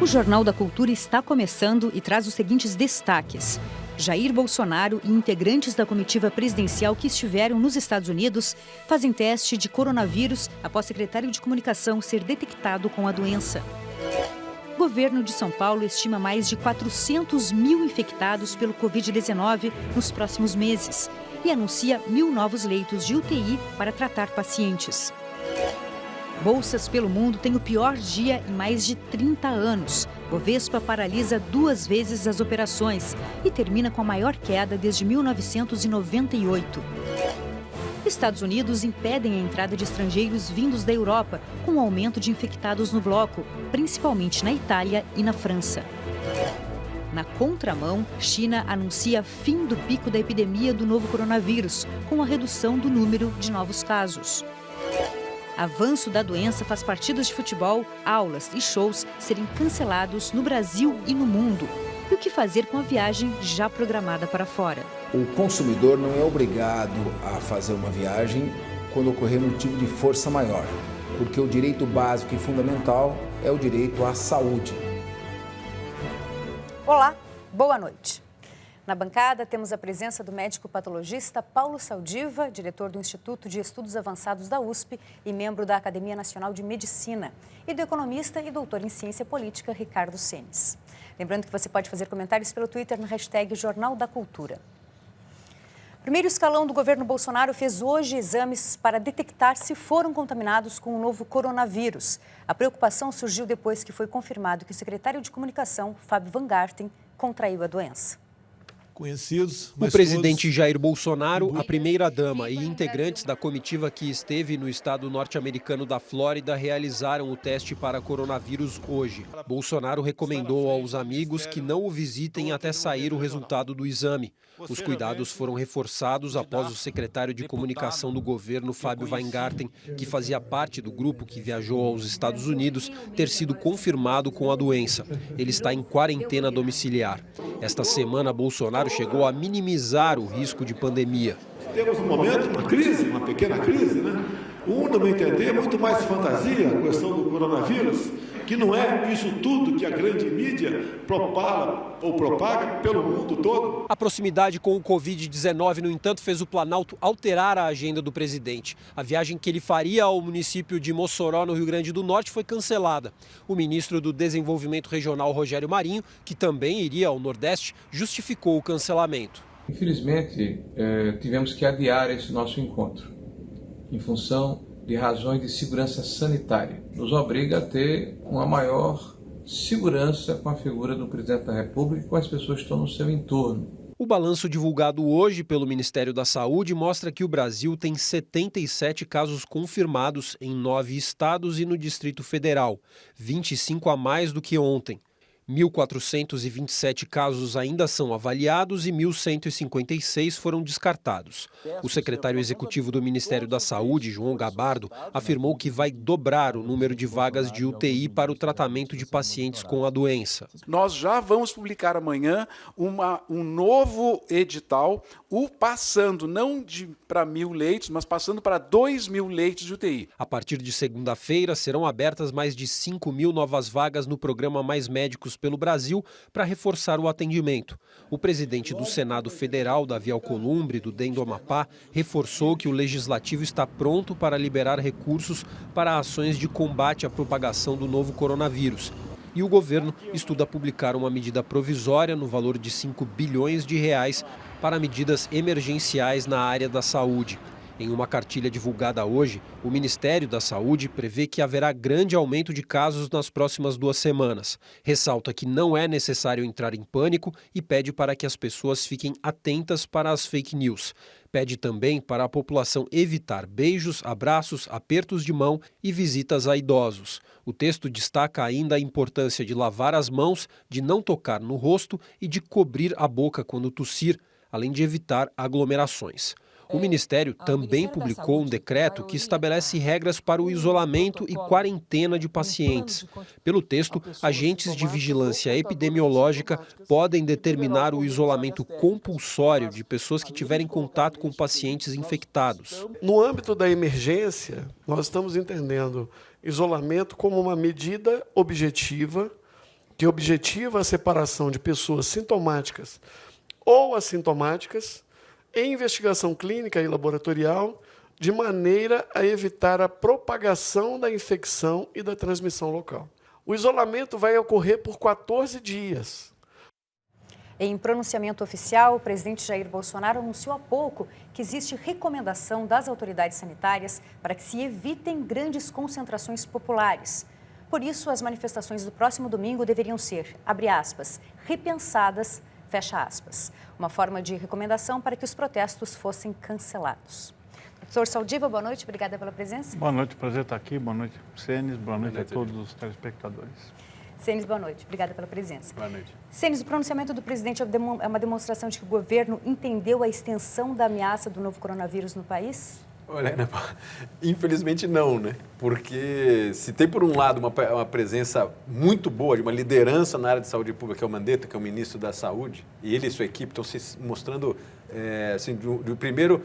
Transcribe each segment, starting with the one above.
O Jornal da Cultura está começando e traz os seguintes destaques. Jair Bolsonaro e integrantes da comitiva presidencial que estiveram nos Estados Unidos fazem teste de coronavírus após secretário de comunicação ser detectado com a doença. O governo de São Paulo estima mais de 400 mil infectados pelo Covid-19 nos próximos meses e anuncia 1.000 novos leitos de UTI para tratar pacientes. Bolsas pelo mundo têm o pior dia em mais de 30 anos. Bovespa paralisa 2 vezes as operações e termina com a maior queda desde 1998. Estados Unidos impedem a entrada de estrangeiros vindos da Europa, com o aumento de infectados no bloco, principalmente na Itália e na França. Na contramão, China anuncia fim do pico da epidemia do novo coronavírus, com a redução do número de novos casos. Avanço da doença faz partidas de futebol, aulas e shows serem cancelados no Brasil e no mundo. E o que fazer com a viagem já programada para fora? O consumidor não é obrigado a fazer uma viagem quando ocorrer motivo de força maior, porque o direito básico e fundamental é o direito à saúde. Olá, boa noite. Na bancada, temos a presença do médico patologista Paulo Saldiva, diretor do Instituto de Estudos Avançados da USP e membro da Academia Nacional de Medicina, e do economista e doutor em Ciência Política, Ricardo Senes. Lembrando que você pode fazer comentários pelo Twitter no hashtag Jornal da Cultura. O primeiro escalão do governo Bolsonaro fez hoje exames para detectar se foram contaminados com o novo coronavírus. A preocupação surgiu depois que foi confirmado que o secretário de Comunicação, Fábio Van Garten, contraiu a doença. O presidente Jair Bolsonaro, a primeira-dama e integrantes da comitiva que esteve no estado norte-americano da Flórida realizaram o teste para coronavírus hoje. Bolsonaro recomendou aos amigos que não o visitem até sair o resultado do exame. Os cuidados foram reforçados após o secretário de comunicação do governo, Fábio Van Garten, que fazia parte do grupo que viajou aos Estados Unidos, ter sido confirmado com a doença. Ele está em quarentena domiciliar. Esta semana, Bolsonaro chegou a minimizar o risco de pandemia. Temos um momento, uma crise, uma pequena crise, né? No meu entender, é muito mais fantasia a questão do coronavírus, que não é isso tudo que a grande mídia propaga pelo mundo todo. A proximidade com o Covid-19, no entanto, fez o Planalto alterar a agenda do presidente. A viagem que ele faria ao município de Mossoró, no Rio Grande do Norte, foi cancelada. O ministro do Desenvolvimento Regional, Rogério Marinho, que também iria ao Nordeste, justificou o cancelamento. Infelizmente, tivemos que adiar esse nosso encontro, em função de razões de segurança sanitária. Nos obriga a ter uma maior segurança com a figura do presidente da República e com as pessoas que estão no seu entorno. O balanço divulgado hoje pelo Ministério da Saúde mostra que o Brasil tem 77 casos confirmados em 9 estados e no Distrito Federal, 25 a mais do que ontem. 1.427 casos ainda são avaliados e 1.156 foram descartados. O secretário executivo do Ministério da Saúde, João Gabardo, afirmou que vai dobrar o número de vagas de UTI para o tratamento de pacientes com a doença. Nós já vamos publicar amanhã um novo edital, passando não para 1.000 leitos, mas passando para 2.000 leitos de UTI. A partir de segunda-feira, serão abertas mais de 5.000 novas vagas no programa Mais Médicos pelo Brasil para reforçar o atendimento. O presidente do Senado Federal, Davi Alcolumbre, do DEM do Amapá, reforçou que o Legislativo está pronto para liberar recursos para ações de combate à propagação do novo coronavírus. E o governo estuda publicar uma medida provisória no valor de 5 bilhões de reais para medidas emergenciais na área da saúde. Em uma cartilha divulgada hoje, o Ministério da Saúde prevê que haverá grande aumento de casos nas próximas 2 semanas. Ressalta que não é necessário entrar em pânico e pede para que as pessoas fiquem atentas para as fake news. Pede também para a população evitar beijos, abraços, apertos de mão e visitas a idosos. O texto destaca ainda a importância de lavar as mãos, de não tocar no rosto e de cobrir a boca quando tossir, além de evitar aglomerações. O Ministério também publicou um decreto que estabelece regras para o isolamento e quarentena de pacientes. Pelo texto, agentes de vigilância epidemiológica podem determinar o isolamento compulsório de pessoas que tiverem contato com pacientes infectados. No âmbito da emergência, nós estamos entendendo isolamento como uma medida objetiva que objetiva a separação de pessoas sintomáticas ou assintomáticas em investigação clínica e laboratorial, de maneira a evitar a propagação da infecção e da transmissão local. O isolamento vai ocorrer por 14 dias. Em pronunciamento oficial, o presidente Jair Bolsonaro anunciou há pouco que existe recomendação das autoridades sanitárias para que se evitem grandes concentrações populares. Por isso, as manifestações do próximo domingo deveriam ser, abre aspas, repensadas, fecha aspas. Uma forma de recomendação para que os protestos fossem cancelados. Professor Saldiva, boa noite, obrigada pela presença. Boa noite, prazer estar aqui. Boa noite, Senes. Boa noite a todos os telespectadores. Senes, boa noite, obrigada pela presença. Boa noite. Senes, o pronunciamento do presidente é uma demonstração de que o governo entendeu a extensão da ameaça do novo coronavírus no país? Olha, infelizmente não, né? Porque se tem, por um lado, uma presença muito boa de uma liderança na área de saúde pública, que é o Mandetta, que é o ministro da Saúde, e ele e sua equipe estão se mostrando, assim, primeiro,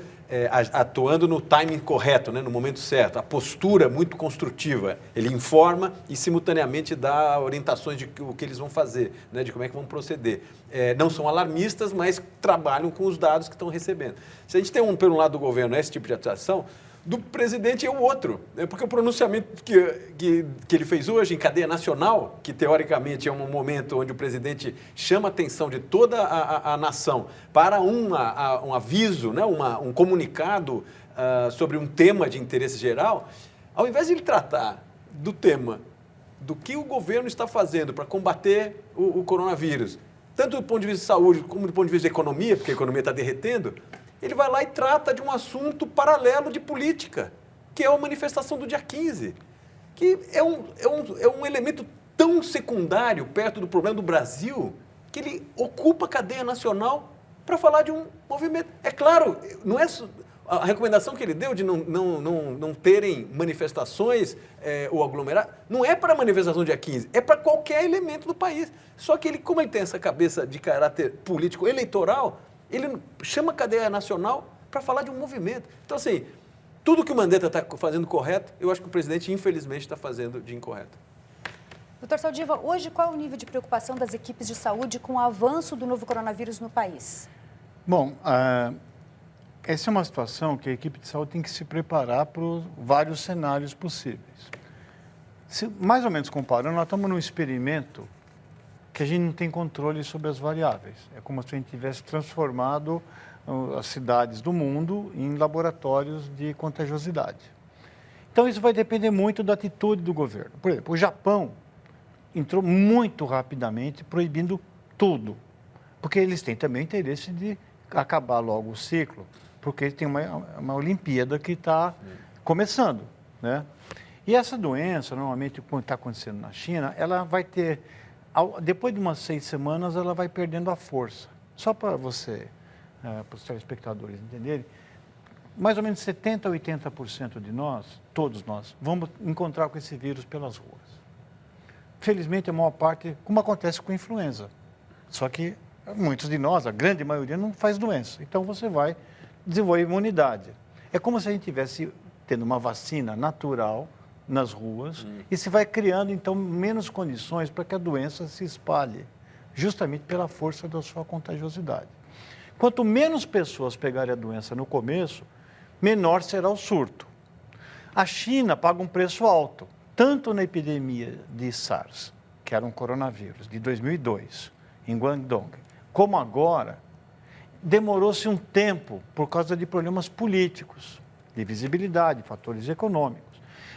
atuando no timing correto, né? No momento certo, a postura muito construtiva. Ele informa e, simultaneamente, dá orientações de o que eles vão fazer, né? De como é que vão proceder. Não são alarmistas, mas trabalham com os dados que estão recebendo. Se a gente tem, por um lado do governo, esse tipo de atuação, do presidente é o outro, né? Porque o pronunciamento que ele fez hoje em cadeia nacional, que teoricamente é um momento onde o presidente chama a atenção de toda a nação para um aviso, né? Um comunicado sobre um tema de interesse geral, ao invés de ele tratar do tema do que o governo está fazendo para combater o coronavírus, tanto do ponto de vista de saúde como do ponto de vista de economia, porque a economia está derretendo, ele vai lá e trata de um assunto paralelo de política, que é a manifestação do dia 15, que é um elemento tão secundário perto do problema do Brasil, que ele ocupa a cadeia nacional para falar de um movimento. É claro, não é a recomendação que ele deu de não terem manifestações ou aglomerar, não é para a manifestação do dia 15, é para qualquer elemento do país. Só que ele, como ele tem essa cabeça de caráter político eleitoral, ele chama a cadeia nacional para falar de um movimento. Então, assim, tudo que o Mandetta está fazendo correto, eu acho que o presidente, infelizmente, está fazendo de incorreto. Doutor Saldiva, hoje qual é o nível de preocupação das equipes de saúde com o avanço do novo coronavírus no país? Bom, essa é uma situação que a equipe de saúde tem que se preparar para os vários cenários possíveis. Mais ou menos comparando, nós estamos num experimento que a gente não tem controle sobre as variáveis. É como se a gente tivesse transformado as cidades do mundo em laboratórios de contagiosidade. Então, isso vai depender muito da atitude do governo. Por exemplo, o Japão entrou muito rapidamente proibindo tudo, porque eles têm também interesse de acabar logo o ciclo, porque tem uma Olimpíada que está começando, né? E essa doença, normalmente, como está acontecendo na China, ela vai ter... Depois de umas 6 semanas, ela vai perdendo a força. Só para para os telespectadores entenderem, mais ou menos 70% a 80% de nós, todos nós, vamos encontrar com esse vírus pelas ruas. Felizmente, a maior parte, como acontece com a influenza. Só que muitos de nós, a grande maioria, não faz doença. Então, você vai desenvolver imunidade. É como se a gente estivesse tendo uma vacina natural nas ruas e se vai criando, então, menos condições para que a doença se espalhe, justamente pela força da sua contagiosidade. Quanto menos pessoas pegarem a doença no começo, menor será o surto. A China paga um preço alto, tanto na epidemia de SARS, que era um coronavírus, de 2002, em Guangdong, como agora, demorou-se um tempo por causa de problemas políticos, de visibilidade, fatores econômicos.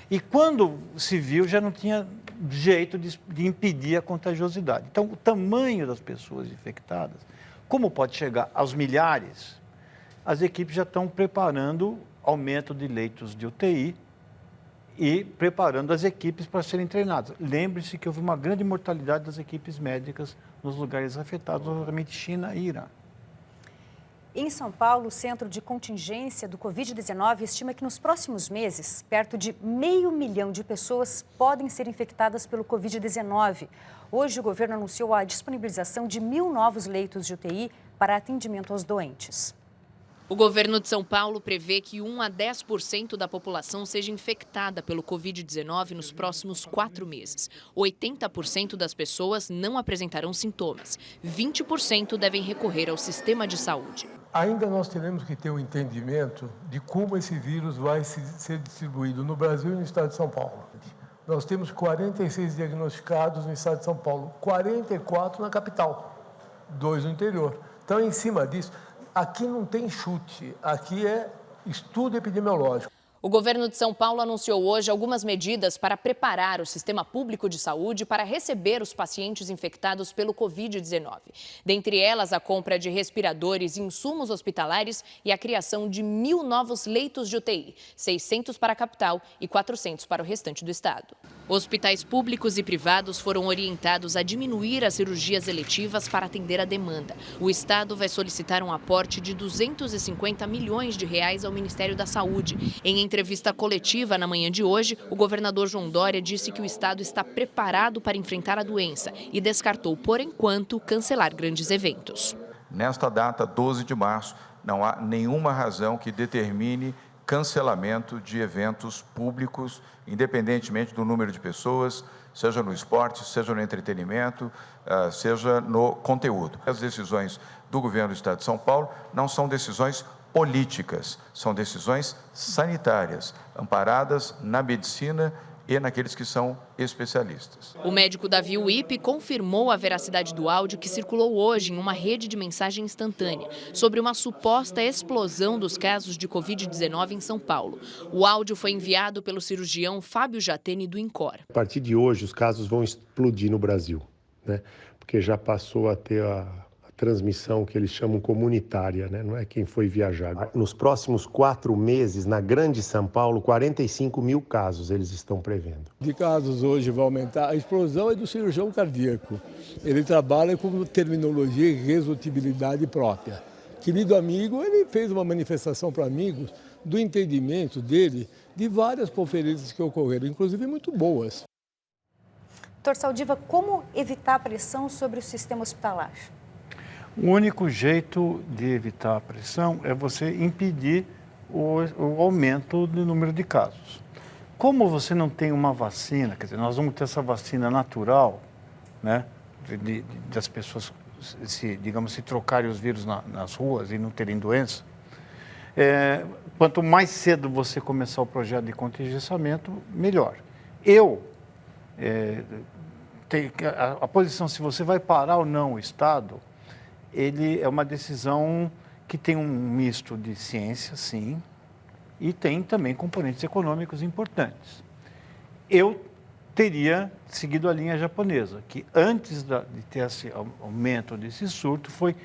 E quando se viu, já não tinha jeito de impedir a contagiosidade. Então, o tamanho das pessoas infectadas, como pode chegar aos milhares, as equipes já estão preparando aumento de leitos de UTI e preparando as equipes para serem treinadas. Lembre-se que houve uma grande mortalidade das equipes médicas nos lugares afetados, notamment China e Irã. Em São Paulo, o Centro de Contingência do Covid-19 estima que nos próximos meses, perto de 500 mil de pessoas podem ser infectadas pelo Covid-19. Hoje, o governo anunciou a disponibilização de 1.000 novos leitos de UTI para atendimento aos doentes. O governo de São Paulo prevê que 1 a 10% da população seja infectada pelo Covid-19 nos próximos 4 meses. 80% das pessoas não apresentarão sintomas. 20% devem recorrer ao sistema de saúde. Ainda nós teremos que ter um entendimento de como esse vírus vai ser distribuído no Brasil e no estado de São Paulo. Nós temos 46 diagnosticados no estado de São Paulo, 44 na capital, 2 no interior. Então, em cima disso, aqui não tem chute, aqui é estudo epidemiológico. O governo de São Paulo anunciou hoje algumas medidas para preparar o sistema público de saúde para receber os pacientes infectados pelo Covid-19. Dentre elas, a compra de respiradores e insumos hospitalares e a criação de 1.000 novos leitos de UTI, 600 para a capital e 400 para o restante do estado. Hospitais públicos e privados foram orientados a diminuir as cirurgias eletivas para atender a demanda. O estado vai solicitar um aporte de R$250 milhões ao Ministério da Saúde. Em entrevista coletiva na manhã de hoje, o governador João Dória disse que o estado está preparado para enfrentar a doença e descartou, por enquanto, cancelar grandes eventos. Nesta data, 12 de março, não há nenhuma razão que determine cancelamento de eventos públicos, independentemente do número de pessoas, seja no esporte, seja no entretenimento, seja no conteúdo. As decisões do governo do estado de São Paulo não são decisões políticas, são decisões sanitárias, amparadas na medicina e naqueles que são especialistas. O médico Davi Uip confirmou a veracidade do áudio que circulou hoje em uma rede de mensagem instantânea sobre uma suposta explosão dos casos de Covid-19 em São Paulo. O áudio foi enviado pelo cirurgião Fábio Jatene do INCOR. A partir de hoje, os casos vão explodir no Brasil, né? Porque já passou a ter a transmissão que eles chamam comunitária, né? Não é quem foi viajar. Nos próximos 4 meses, na Grande São Paulo, 45 mil casos eles estão prevendo. De casos hoje vai aumentar. A explosão é do cirurgião cardíaco. Ele trabalha com terminologia e resolutibilidade própria. Querido amigo, ele fez uma manifestação para amigos do entendimento dele de várias conferências que ocorreram, inclusive muito boas. Doutor Saldiva, como evitar a pressão sobre o sistema hospitalar? O único jeito de evitar a pressão é você impedir o aumento do número de casos. Como você não tem uma vacina, quer dizer, nós vamos ter essa vacina natural, né, das pessoas, se trocarem os vírus nas ruas e não terem doença, quanto mais cedo você começar o projeto de contingenciamento, melhor. A posição, se você vai parar ou não o Estado, ele é uma decisão que tem um misto de ciência, sim, e tem também componentes econômicos importantes. Eu teria seguido a linha japonesa, que antes de ter esse aumento desse surto, foi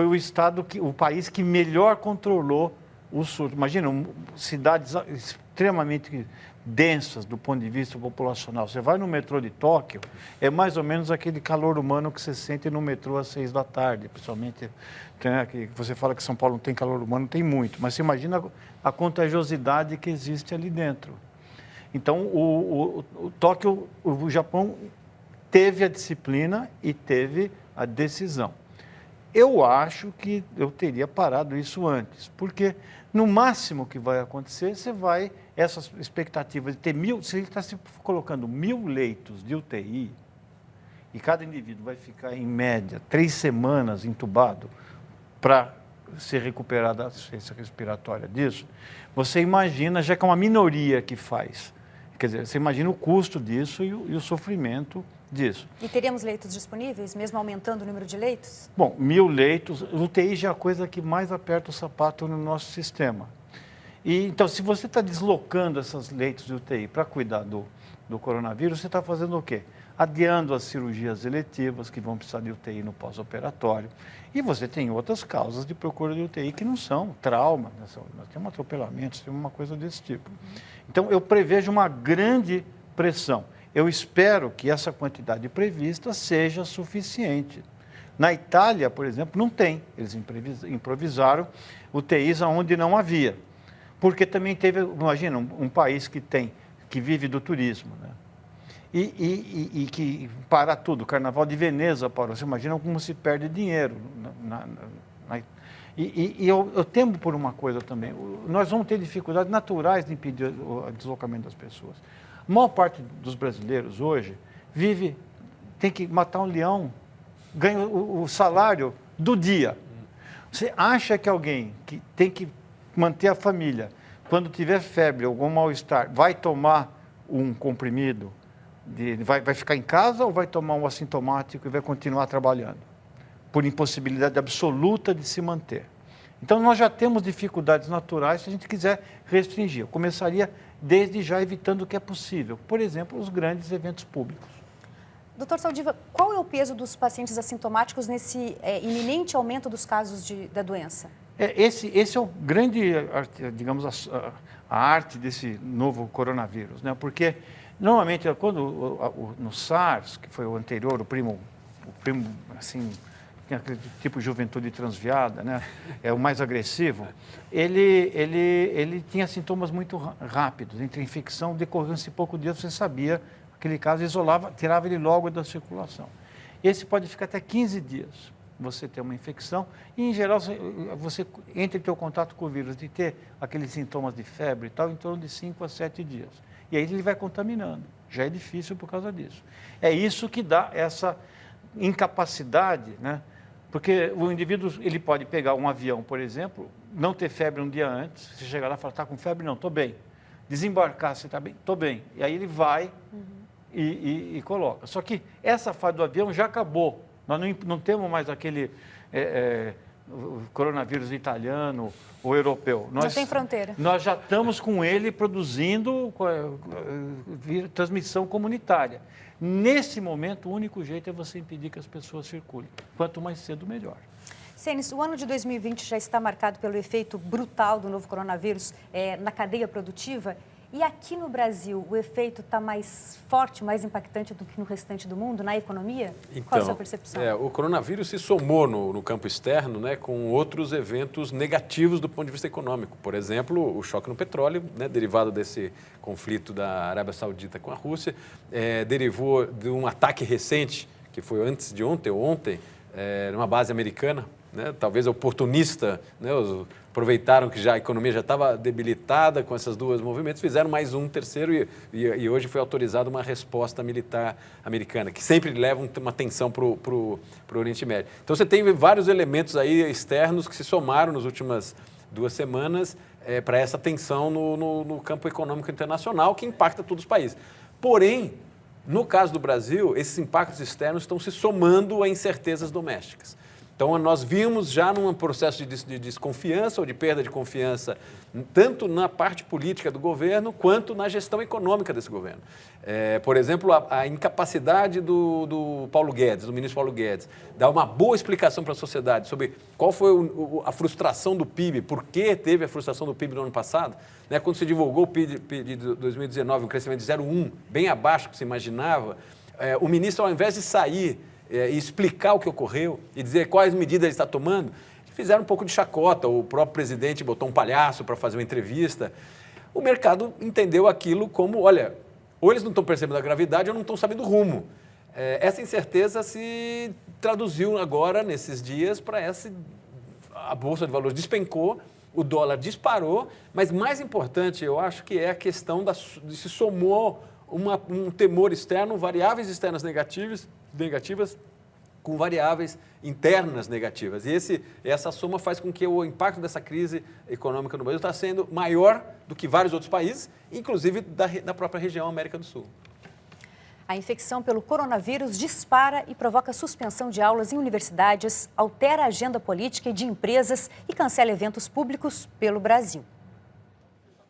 o estado, o país que melhor controlou o surto. Imagina, cidades extremamente densas do ponto de vista populacional. Você vai no metrô de Tóquio, é mais ou menos aquele calor humano que você sente no metrô às 6 da tarde, principalmente, né, que você fala que São Paulo não tem calor humano, tem muito, mas você imagina a contagiosidade que existe ali dentro. Então, o Tóquio, o Japão teve a disciplina e teve a decisão. Eu acho que eu teria parado isso antes, porque no máximo que vai acontecer, essa expectativa de ter 1.000, se ele está se colocando 1.000 leitos de UTI, e cada indivíduo vai ficar, em média, 3 semanas entubado para se recuperar da assistência respiratória disso, você imagina, já que é uma minoria que faz, quer dizer, você imagina o custo disso e o sofrimento disso. E teríamos leitos disponíveis, mesmo aumentando o número de leitos? Bom, 1.000 leitos, UTI já é a coisa que mais aperta o sapato no nosso sistema. E, então, se você está deslocando esses leitos de UTI para cuidar do coronavírus, você está fazendo o quê? Adiando as cirurgias eletivas, que vão precisar de UTI no pós-operatório. E você tem outras causas de procura de UTI que não são trauma. Nós temos atropelamentos, temos uma coisa desse tipo. Então, eu prevejo uma grande pressão. Eu espero que essa quantidade prevista seja suficiente. Na Itália, por exemplo, não tem. Eles improvisaram UTIs onde não havia. Porque também teve, imagina, um país que vive do turismo, né? E que para tudo. O Carnaval de Veneza parou. Você imagina como se perde dinheiro. E eu temo por uma coisa também. Nós vamos ter dificuldades naturais de impedir o deslocamento das pessoas. A maior parte dos brasileiros hoje tem que matar um leão, ganha o salário do dia. Você acha que alguém que tem que manter a família, quando tiver febre ou algum mal-estar, vai tomar um comprimido, vai ficar em casa ou vai tomar um assintomático e vai continuar trabalhando? Por impossibilidade absoluta de se manter. Então, nós já temos dificuldades naturais se a gente quiser restringir. Eu começaria desde já evitando o que é possível. Por exemplo, os grandes eventos públicos. Doutor Saldiva, qual é o peso dos pacientes assintomáticos nesse iminente aumento dos casos da doença? Esse é o grande, digamos, a arte desse novo coronavírus, né? Porque, normalmente, no SARS, que foi o anterior, o primo, assim, aquele tipo de juventude transviada, né? É o mais agressivo, ele tinha sintomas muito rápidos. Entre a infecção, decorrendo-se poucos dias, você sabia, aquele caso isolava, tirava ele logo da circulação. Esse pode ficar até 15 dias, você ter uma infecção, e em geral, você entre ter o contato com o vírus, de ter aqueles sintomas de febre e tal, em torno de 5 a 7 dias. E aí ele vai contaminando, já é difícil por causa disso. É isso que dá essa incapacidade, né? Porque o indivíduo, ele pode pegar um avião, por exemplo, não ter febre um dia antes, você chegar lá e falar, está com febre? Não, estou bem. Desembarcar, você está bem? Estou bem. E aí ele vai e coloca. Só que essa fase do avião já acabou. Nós não temos mais aquele coronavírus italiano ou europeu. Não tem fronteira. Nós já estamos com ele produzindo transmissão comunitária. Nesse momento, o único jeito é você impedir que as pessoas circulem. Quanto mais cedo, melhor. Senis, o ano de 2020 já está marcado pelo efeito brutal do novo coronavírus na cadeia produtiva. E aqui no Brasil, o efeito está mais forte, mais impactante do que no restante do mundo, na economia? Então, qual a sua percepção? O coronavírus se somou no campo externo, né, com outros eventos negativos do ponto de vista econômico. Por exemplo, o choque no petróleo, né, derivado desse conflito da Arábia Saudita com a Rússia, derivou de um ataque recente, que foi antes de ontem ou ontem, numa base americana, né, talvez oportunista, né, aproveitaram que a economia já estava debilitada com esses dois movimentos, fizeram mais um terceiro e hoje foi autorizada uma resposta militar americana, que sempre leva uma atenção para o Oriente Médio. Então você tem vários elementos aí externos que se somaram nas últimas 2 semanas para essa tensão no campo econômico internacional que impacta todos os países. Porém, no caso do Brasil, esses impactos externos estão se somando a incertezas domésticas. Então, nós vimos já num processo de desconfiança ou de perda de confiança, tanto na parte política do governo, quanto na gestão econômica desse governo. Por exemplo, a incapacidade do Paulo Guedes, do ministro Paulo Guedes, dar uma boa explicação para a sociedade sobre qual foi a frustração do PIB, por que teve a frustração do PIB no ano passado, né, quando se divulgou o PIB de 2019, um crescimento de 0,1, bem abaixo do que se imaginava, o ministro, ao invés de sair e explicar o que ocorreu e dizer quais medidas ele está tomando, fizeram um pouco de chacota. O próprio presidente botou um palhaço para fazer uma entrevista. O mercado entendeu aquilo como, olha, ou eles não estão percebendo a gravidade ou não estão sabendo o rumo. Essa incerteza se traduziu agora, nesses dias, para a Bolsa de Valores despencou, o dólar disparou, mas mais importante, eu acho que é a questão de se somou um temor externo, variáveis externas negativas com variáveis internas negativas. E essa soma faz com que o impacto dessa crise econômica no Brasil está sendo maior do que vários outros países, inclusive da própria região América do Sul. A infecção pelo coronavírus dispara e provoca suspensão de aulas em universidades, altera a agenda política e de empresas e cancela eventos públicos pelo Brasil.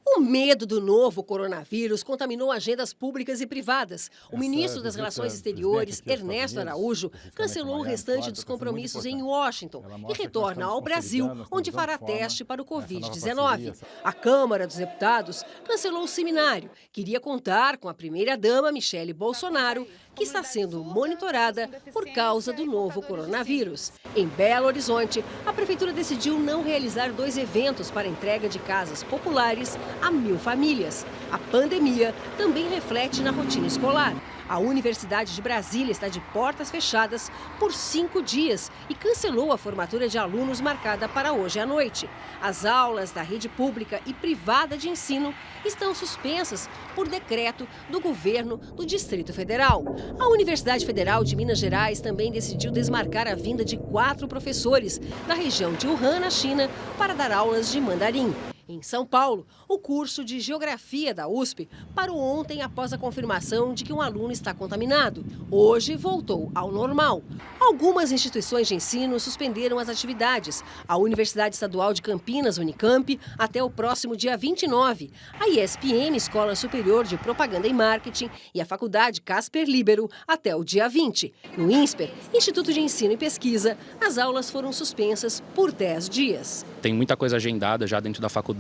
O medo do novo coronavírus contaminou agendas públicas e privadas. O ministro das Relações Exteriores, Ernesto Araújo, cancelou o restante dos compromissos em Washington e retorna ao Brasil, onde fará teste para o Covid-19. A Câmara dos Deputados cancelou o seminário. Queria contar com a primeira-dama, Michele Bolsonaro, que está sendo monitorada por causa do novo coronavírus. Em Belo Horizonte, a prefeitura decidiu não realizar 2 eventos para entrega de casas populares a 1.000 famílias. A pandemia também reflete na rotina escolar. A Universidade de Brasília está de portas fechadas por 5 dias e cancelou a formatura de alunos marcada para hoje à noite. As aulas da rede pública e privada de ensino estão suspensas por decreto do governo do Distrito Federal. A Universidade Federal de Minas Gerais também decidiu desmarcar a vinda de 4 professores da região de Wuhan, na China, para dar aulas de mandarim. Em São Paulo, o curso de Geografia da USP parou ontem após a confirmação de que um aluno está contaminado. Hoje voltou ao normal. Algumas instituições de ensino suspenderam as atividades. A Universidade Estadual de Campinas, Unicamp, até o próximo dia 29. A ESPM, Escola Superior de Propaganda e Marketing, e a Faculdade Casper Libero, até o dia 20. No INSPER, Instituto de Ensino e Pesquisa, as aulas foram suspensas por 10 dias. Tem muita coisa agendada já dentro da faculdade,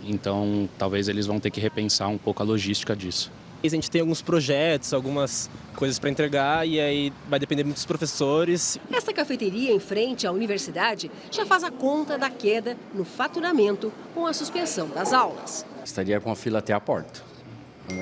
então talvez eles vão ter que repensar um pouco a logística disso. A gente tem alguns projetos, algumas coisas para entregar e aí vai depender muito dos professores. Esta cafeteria em frente à universidade já faz a conta da queda no faturamento com a suspensão das aulas. Estaria com a fila até a porta.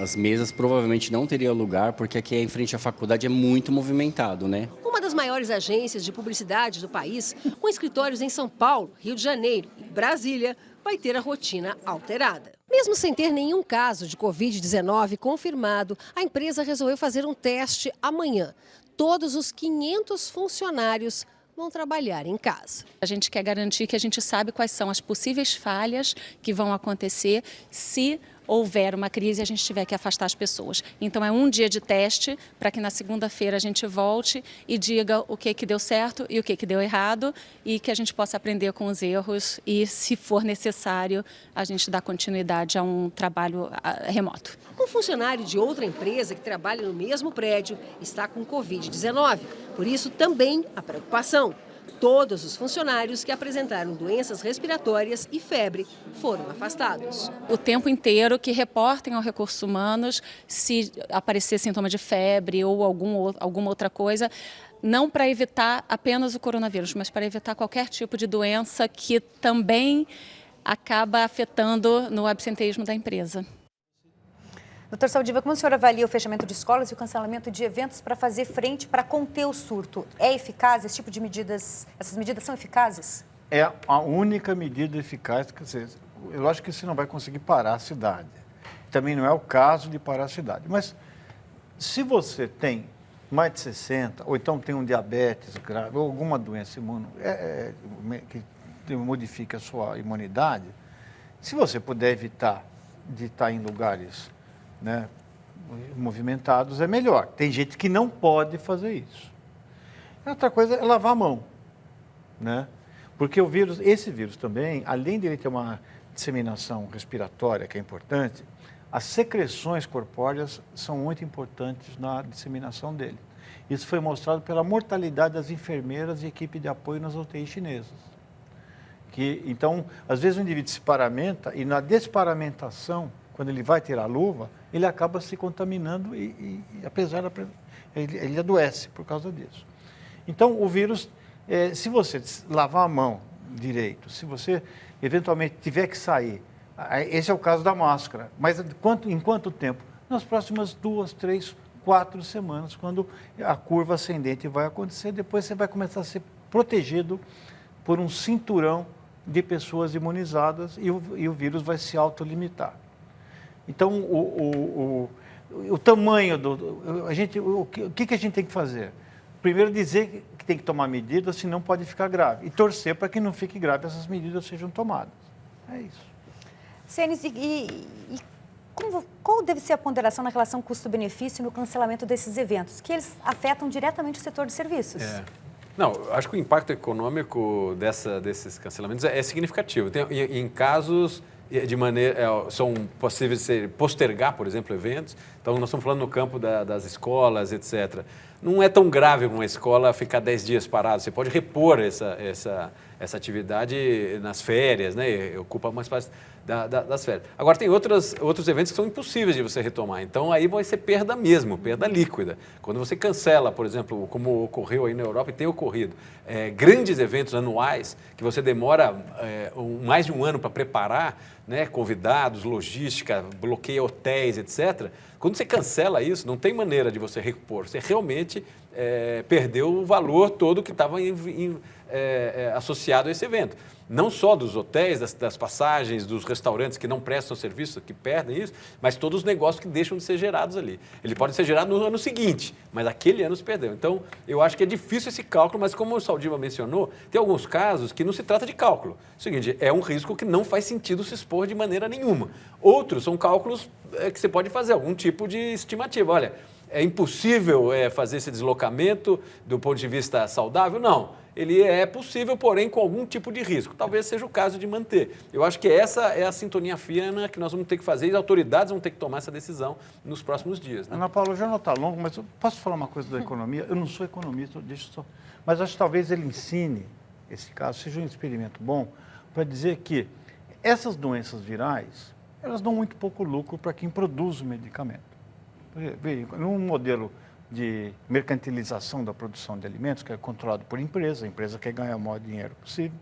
As mesas provavelmente não teriam lugar porque aqui em frente à faculdade é muito movimentado, né? Uma das maiores agências de publicidade do país, com escritórios em São Paulo, Rio de Janeiro e Brasília, vai ter a rotina alterada. Mesmo sem ter nenhum caso de Covid-19 confirmado, a empresa resolveu fazer um teste amanhã. Todos os 500 funcionários vão trabalhar em casa. A gente quer garantir que a gente sabe quais são as possíveis falhas que vão acontecer se houver uma crise e a gente tiver que afastar as pessoas. Então é um dia de teste para que na segunda-feira a gente volte e diga o que deu certo e o que deu errado e que a gente possa aprender com os erros e, se for necessário, a gente dá continuidade a um trabalho remoto. Um funcionário de outra empresa que trabalha no mesmo prédio está com Covid-19. Por isso também a preocupação. Todos os funcionários que apresentaram doenças respiratórias e febre foram afastados. O tempo inteiro que reportem ao Recursos Humanos se aparecer sintoma de febre ou alguma outra coisa, não para evitar apenas o coronavírus, mas para evitar qualquer tipo de doença que também acaba afetando no absenteísmo da empresa. Doutor Saldiva, como o senhor avalia o fechamento de escolas e o cancelamento de eventos para fazer frente, para conter o surto? É eficaz esse tipo de medidas? Essas medidas são eficazes? É a única medida eficaz, quer dizer, eu acho que você não vai conseguir parar a cidade. Também não é o caso de parar a cidade. Mas se você tem mais de 60, ou então tem um diabetes grave, ou alguma doença que modifique a sua imunidade, se você puder evitar de estar em lugares movimentados, é melhor. Tem gente que não pode fazer isso. Outra coisa é lavar a mão, porque esse vírus também, além de ele ter uma disseminação respiratória, que é importante, as secreções corpóreas são muito importantes na disseminação dele. Isso foi mostrado pela mortalidade das enfermeiras e equipe de apoio nas UTIs chinesas. Então, às vezes o indivíduo se paramenta e na desparamentação, quando ele vai tirar a luva, ele acaba se contaminando e apesar ele adoece por causa disso. Então, o vírus, se você lavar a mão direito, se você eventualmente tiver que sair, esse é o caso da máscara, mas em quanto tempo? Nas próximas 2, 3, 4 semanas, quando a curva ascendente vai acontecer, depois você vai começar a ser protegido por um cinturão de pessoas imunizadas e o vírus vai se autolimitar. Então, o tamanho o que a gente tem que fazer? Primeiro, dizer que tem que tomar medidas, senão pode ficar grave. E torcer para que não fique grave, essas medidas sejam tomadas. É isso. Senes, qual deve ser a ponderação na relação custo-benefício no cancelamento desses eventos? Que eles afetam diretamente o setor de serviços. Não, acho que o impacto econômico desses cancelamentos é significativo. Em casos de maneira, são possíveis de postergar, por exemplo, eventos. Então, nós estamos falando no campo das escolas, etc. Não é tão grave uma escola ficar 10 dias parada. Você pode repor essa atividade nas férias, ocupa mais parte das férias. Agora, tem outros eventos que são impossíveis de você retomar. Então, aí vai ser perda mesmo, perda líquida. Quando você cancela, por exemplo, como ocorreu aí na Europa e tem ocorrido, grandes eventos anuais que você demora mais de um ano para preparar, né, convidados, logística, bloqueia hotéis, etc. Quando você cancela isso, não tem maneira de você repor. Você realmente perdeu o valor todo que estava associado a esse evento. Não só dos hotéis, das passagens, dos restaurantes que não prestam serviço, que perdem isso, mas todos os negócios que deixam de ser gerados ali. Ele pode ser gerado no ano seguinte, mas aquele ano se perdeu. Então, eu acho que é difícil esse cálculo, mas como o Saldiva mencionou, tem alguns casos que não se trata de cálculo. É o seguinte, é um risco que não faz sentido se expor de maneira nenhuma. Outros são cálculos que você pode fazer, algum tipo de estimativa. Olha, é impossível fazer esse deslocamento do ponto de vista saudável? Não. Ele é possível, porém, com algum tipo de risco. Talvez seja o caso de manter. Eu acho que essa é a sintonia fina que nós vamos ter que fazer e as autoridades vão ter que tomar essa decisão nos próximos dias. Né? Ana Paula, já não está longo, mas eu posso falar uma coisa da economia? Eu não sou economista, mas acho que talvez ele ensine, esse caso, seja um experimento bom, para dizer que essas doenças virais, elas dão muito pouco lucro para quem produz o medicamento. Num modelo de mercantilização da produção de alimentos, que é controlado por empresa, a empresa quer ganhar o maior dinheiro possível,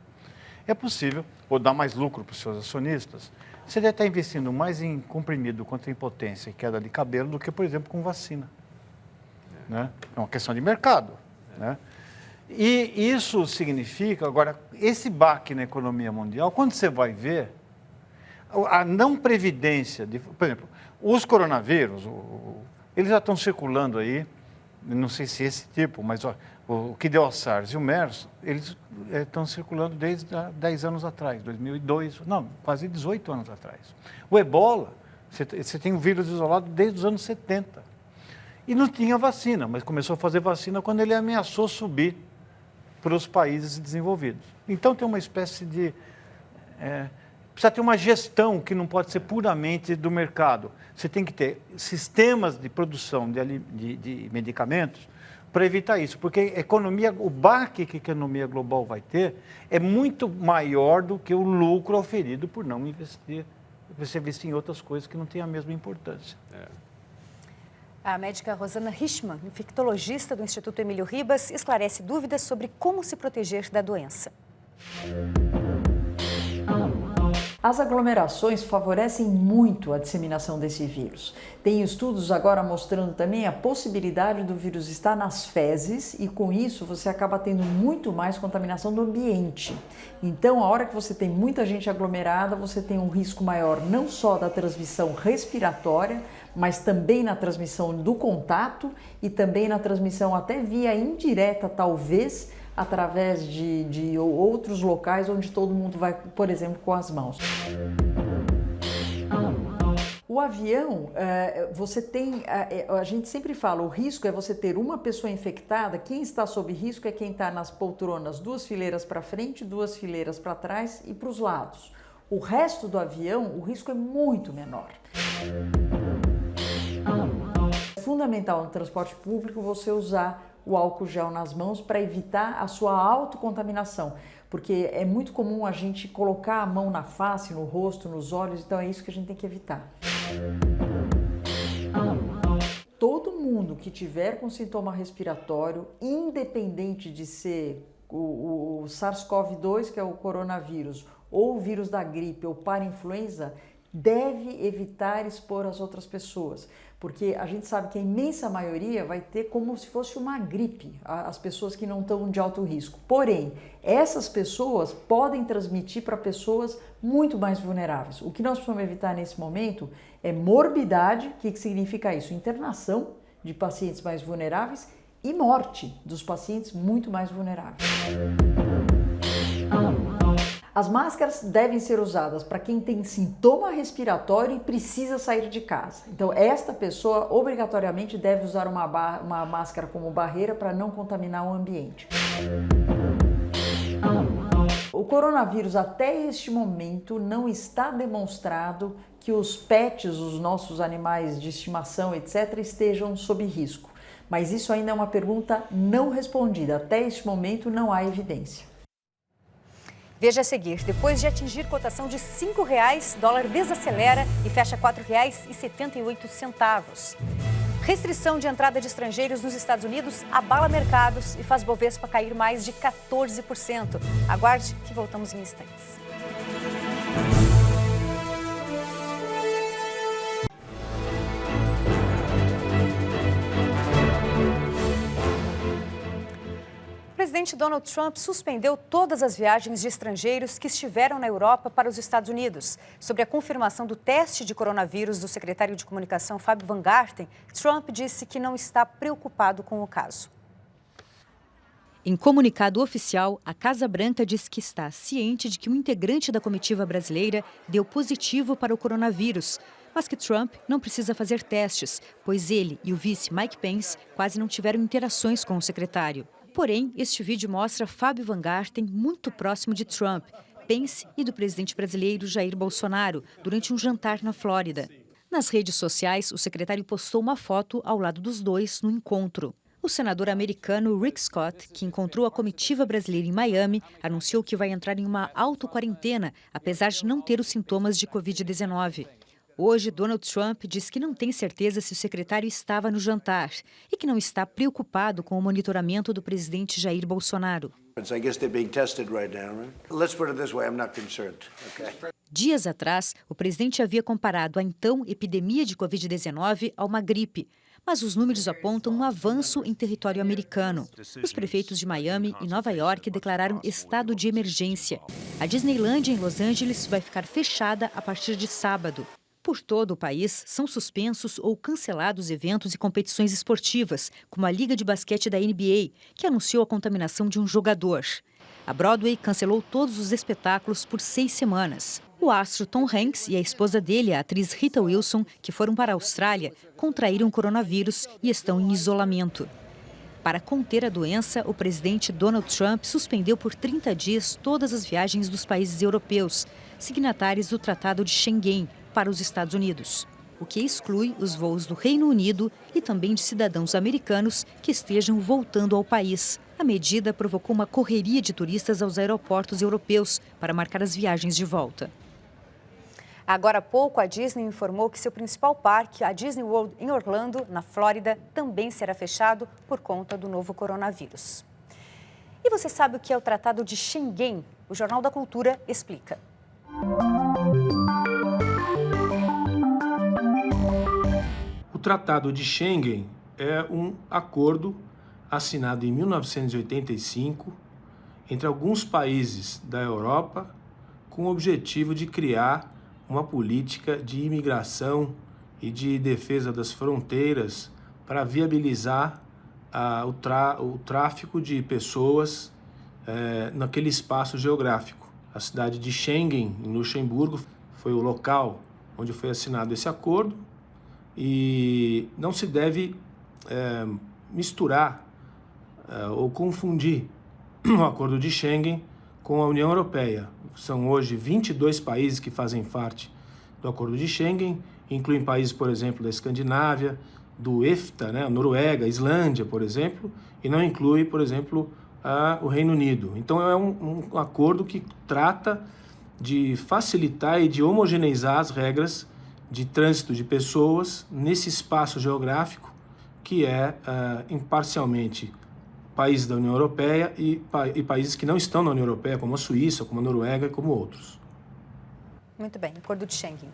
é possível, ou dar mais lucro para os seus acionistas, você deve estar investindo mais em comprimido contra impotência e queda de cabelo do que, por exemplo, com vacina. Né? É uma questão de mercado. Né? E isso significa, agora, esse baque na economia mundial, quando você vai ver, a não previdência, por exemplo, os coronavírus, eles já estão circulando aí, não sei se esse tipo, mas o que deu a SARS e o MERS, eles estão circulando desde 10 anos atrás, 2002, não, quase 18 anos atrás. O Ebola, você tem um vírus isolado desde os anos 70. E não tinha vacina, mas começou a fazer vacina quando ele ameaçou subir para os países desenvolvidos. Então tem uma espécie de... precisa ter uma gestão que não pode ser puramente do mercado. Você tem que ter sistemas de produção de medicamentos para evitar isso, porque a economia, o baque que a economia global vai ter é muito maior do que o lucro oferido por não investir, você investir em outras coisas que não têm a mesma importância. A médica Rosana Richman, infectologista do Instituto Emílio Ribas, esclarece dúvidas sobre como se proteger da doença. As aglomerações favorecem muito a disseminação desse vírus. Tem estudos agora mostrando também a possibilidade do vírus estar nas fezes e com isso você acaba tendo muito mais contaminação do ambiente. Então, a hora que você tem muita gente aglomerada, você tem um risco maior não só da transmissão respiratória, mas também na transmissão do contato e também na transmissão até via indireta, talvez, através de outros locais onde todo mundo vai, por exemplo, com as mãos. O avião, você tem, a gente sempre fala, o risco é você ter uma pessoa infectada, quem está sob risco é quem está nas poltronas 2 fileiras para frente, 2 fileiras para trás e para os lados. O resto do avião, o risco é muito menor. É fundamental no transporte público você usar o álcool gel nas mãos para evitar a sua autocontaminação, porque é muito comum a gente colocar a mão na face, no rosto, nos olhos, então é isso que a gente tem que evitar. Todo mundo que tiver com sintoma respiratório, independente de ser o SARS-CoV-2, que é o coronavírus, ou o vírus da gripe ou parainfluenza, deve evitar expor as outras pessoas, porque a gente sabe que a imensa maioria vai ter como se fosse uma gripe, as pessoas que não estão de alto risco. Porém, essas pessoas podem transmitir para pessoas muito mais vulneráveis. O que nós precisamos evitar nesse momento é morbidade, o que significa isso? Internação de pacientes mais vulneráveis e morte dos pacientes muito mais vulneráveis. As máscaras devem ser usadas para quem tem sintoma respiratório e precisa sair de casa. Então, esta pessoa obrigatoriamente deve usar uma máscara como barreira para não contaminar o ambiente. O coronavírus, até este momento, não está demonstrado que os pets, os nossos animais de estimação, etc., estejam sob risco. Mas isso ainda é uma pergunta não respondida. Até este momento, não há evidência. Veja a seguir, depois de atingir cotação de R$ 5,00, dólar desacelera e fecha R$ 4,78. Restrição de entrada de estrangeiros nos Estados Unidos abala mercados e faz Bovespa cair mais de 14%. Aguarde que voltamos em instantes. presidente Donald Trump suspendeu todas as viagens de estrangeiros que estiveram na Europa para os Estados Unidos. Sobre a confirmação do teste de coronavírus do secretário de comunicação Fábio Van Garten, Trump disse que não está preocupado com o caso. Em comunicado oficial, a Casa Branca diz que está ciente de que um integrante da comitiva brasileira deu positivo para o coronavírus, mas que Trump não precisa fazer testes, pois ele e o vice Mike Pence quase não tiveram interações com o secretário. Porém, este vídeo mostra Fábio Van Garten muito próximo de Trump, Pence e do presidente brasileiro Jair Bolsonaro, durante um jantar na Flórida. Nas redes sociais, o secretário postou uma foto ao lado dos dois no encontro. O senador americano Rick Scott, que encontrou a comitiva brasileira em Miami, anunciou que vai entrar em uma auto-quarentena, apesar de não ter os sintomas de Covid-19. Hoje, Donald Trump diz que não tem certeza se o secretário estava no jantar e que não está preocupado com o monitoramento do presidente Jair Bolsonaro. Dias atrás, o presidente havia comparado a então epidemia de Covid-19 a uma gripe. Mas os números apontam um avanço em território americano. Os prefeitos de Miami e Nova York declararam estado de emergência. A Disneylândia em Los Angeles vai ficar fechada a partir de sábado. Por todo o país, são suspensos ou cancelados eventos e competições esportivas, como a Liga de Basquete da NBA, que anunciou a contaminação de um jogador. A Broadway cancelou todos os espetáculos por 6 semanas. O astro Tom Hanks e a esposa dele, a atriz Rita Wilson, que foram para a Austrália, contraíram coronavírus e estão em isolamento. Para conter a doença, o presidente Donald Trump suspendeu por 30 dias todas as viagens dos países europeus, signatários do Tratado de Schengen, para os Estados Unidos, o que exclui os voos do Reino Unido e também de cidadãos americanos que estejam voltando ao país. A medida provocou uma correria de turistas aos aeroportos europeus para marcar as viagens de volta. Agora há pouco, a Disney informou que seu principal parque, a Disney World em Orlando, na Flórida, também será fechado por conta do novo coronavírus. E você sabe o que é o Tratado de Schengen? O Jornal da Cultura explica. O Tratado de Schengen é um acordo assinado em 1985 entre alguns países da Europa com o objetivo de criar uma política de imigração e de defesa das fronteiras para viabilizar o tráfico de pessoas naquele espaço geográfico. A cidade de Schengen, em Luxemburgo, foi o local onde foi assinado esse acordo e não se deve misturar ou confundir o acordo de Schengen com a União Europeia. São hoje 22 países que fazem parte do acordo de Schengen, incluem países, por exemplo, da Escandinávia, do EFTA, né, a Noruega, a Islândia, por exemplo, e não inclui, por exemplo, o Reino Unido. Então é um acordo que trata de facilitar e de homogeneizar as regras de trânsito de pessoas nesse espaço geográfico que é imparcialmente países da União Europeia e países que não estão na União Europeia, como a Suíça, como a Noruega e como outros. Muito bem, acordo de Schengen.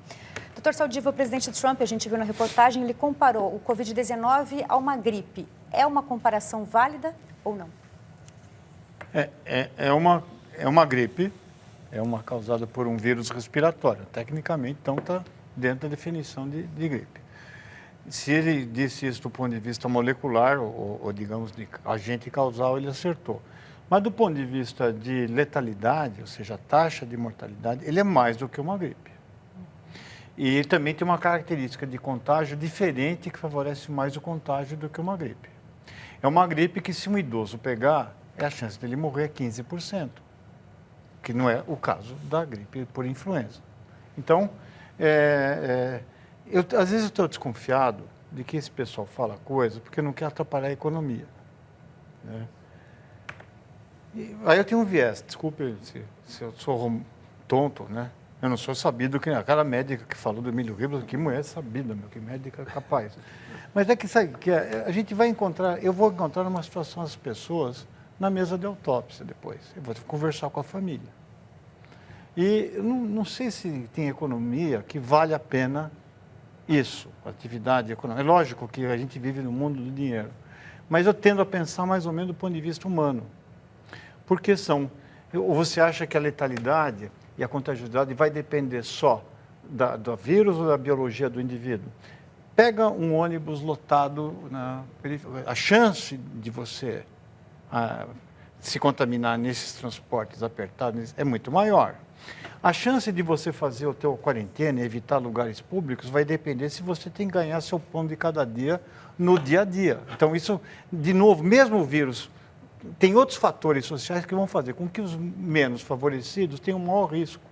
Dr. Saldiva, o presidente Trump, a gente viu na reportagem, ele comparou o Covid-19 a uma gripe. É uma comparação válida ou não? É uma gripe, é uma causada por um vírus respiratório. Tecnicamente, então, está dentro da definição de gripe. Se ele disse isso do ponto de vista molecular, ou digamos, de agente causal, ele acertou. Mas do ponto de vista de letalidade, ou seja, a taxa de mortalidade, ele é mais do que uma gripe. E ele também tem uma característica de contágio diferente que favorece mais o contágio do que uma gripe. É uma gripe que, se um idoso pegar, a chance dele morrer é 15%, que não é o caso da gripe por influenza. Então, às vezes eu estou desconfiado de que esse pessoal fala coisa porque não quer atrapalhar a economia. Né? Aí eu tenho um viés, desculpe se eu sou tonto, né? Eu não sou sabido que aquela médica que falou do Emílio Ribas, que mulher sabida, que médica capaz. Mas é que sabe que a gente vai encontrar, eu vou encontrar numa situação as pessoas na mesa de autópsia depois. Eu vou conversar com a família. E eu não sei se tem economia que vale a pena isso, atividade econômica. É lógico que a gente vive no mundo do dinheiro, mas eu tendo a pensar mais ou menos do ponto de vista humano. Porque ou você acha que a letalidade e a contagiosidade vai depender só do vírus ou da biologia do indivíduo? Pega um ônibus lotado, a chance de você se contaminar nesses transportes apertados é muito maior. A chance de você fazer o teu quarentena e evitar lugares públicos vai depender se você tem que ganhar seu pão de cada dia no dia a dia. Então, isso, de novo, mesmo o vírus, tem outros fatores sociais que vão fazer com que os menos favorecidos tenham maior risco.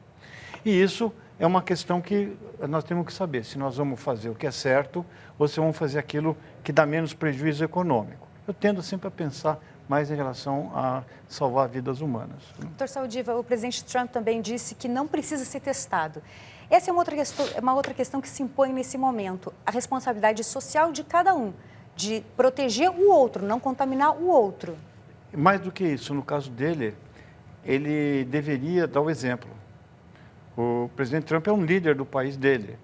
E isso é uma questão que nós temos que saber se nós vamos fazer o que é certo ou se vamos fazer aquilo que dá menos prejuízo econômico. Eu tendo sempre a pensar mais em relação a salvar vidas humanas. Dr. Saldiva, o presidente Trump também disse que não precisa ser testado. Essa é uma outra questão que se impõe nesse momento, a responsabilidade social de cada um, de proteger o outro, não contaminar o outro. Mais do que isso, no caso dele, ele deveria dar o exemplo. O presidente Trump é um líder do país dele.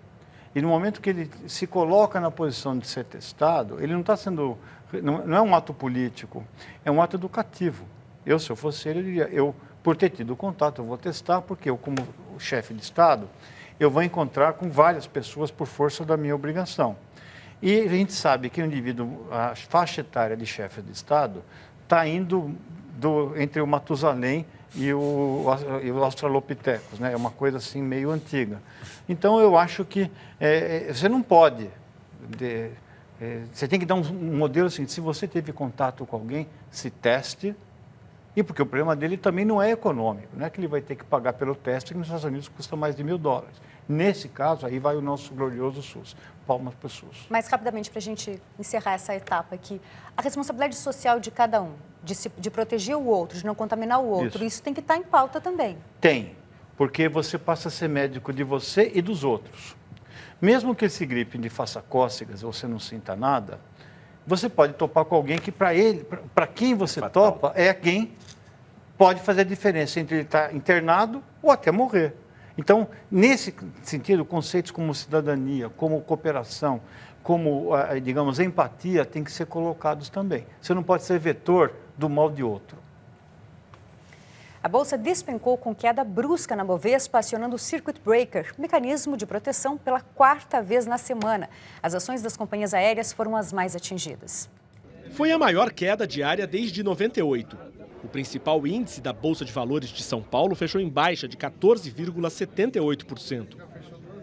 E no momento que ele se coloca na posição de ser testado, ele não está sendo... Não é um ato político, é um ato educativo. Se eu fosse ele, eu diria, por ter tido contato, eu vou testar, porque eu, como chefe de Estado, eu vou encontrar com várias pessoas por força da minha obrigação. E a gente sabe que o indivíduo, a faixa etária de chefe de Estado, está indo entre o Matusalém e o Australopithecus, né? É uma coisa assim meio antiga. Então, eu acho que você não pode... Você tem que dar um modelo assim, se você teve contato com alguém, se teste, e porque o problema dele também não é econômico, não é que ele vai ter que pagar pelo teste, que nos Estados Unidos custa mais de $1.000. Nesse caso, aí vai o nosso glorioso SUS, palmas para o SUS. Mais rapidamente, para a gente encerrar essa etapa aqui, a responsabilidade social de cada um, de proteger o outro, de não contaminar o outro, isso tem que estar em pauta também. Tem, porque você passa a ser médico de você e dos outros. Mesmo que esse gripe lhe faça cócegas ou você não sinta nada, você pode topar com alguém que para quem você topa, é quem pode fazer a diferença entre ele estar internado ou até morrer. Então, nesse sentido, conceitos como cidadania, como cooperação, como, digamos, empatia, têm que ser colocados também. Você não pode ser vetor do mal de outro. A Bolsa despencou com queda brusca na Bovespa, acionando o Circuit Breaker, mecanismo de proteção pela 4ª vez na semana. As ações das companhias aéreas foram as mais atingidas. Foi a maior queda diária desde 98. O principal índice da Bolsa de Valores de São Paulo fechou em baixa de 14,78%.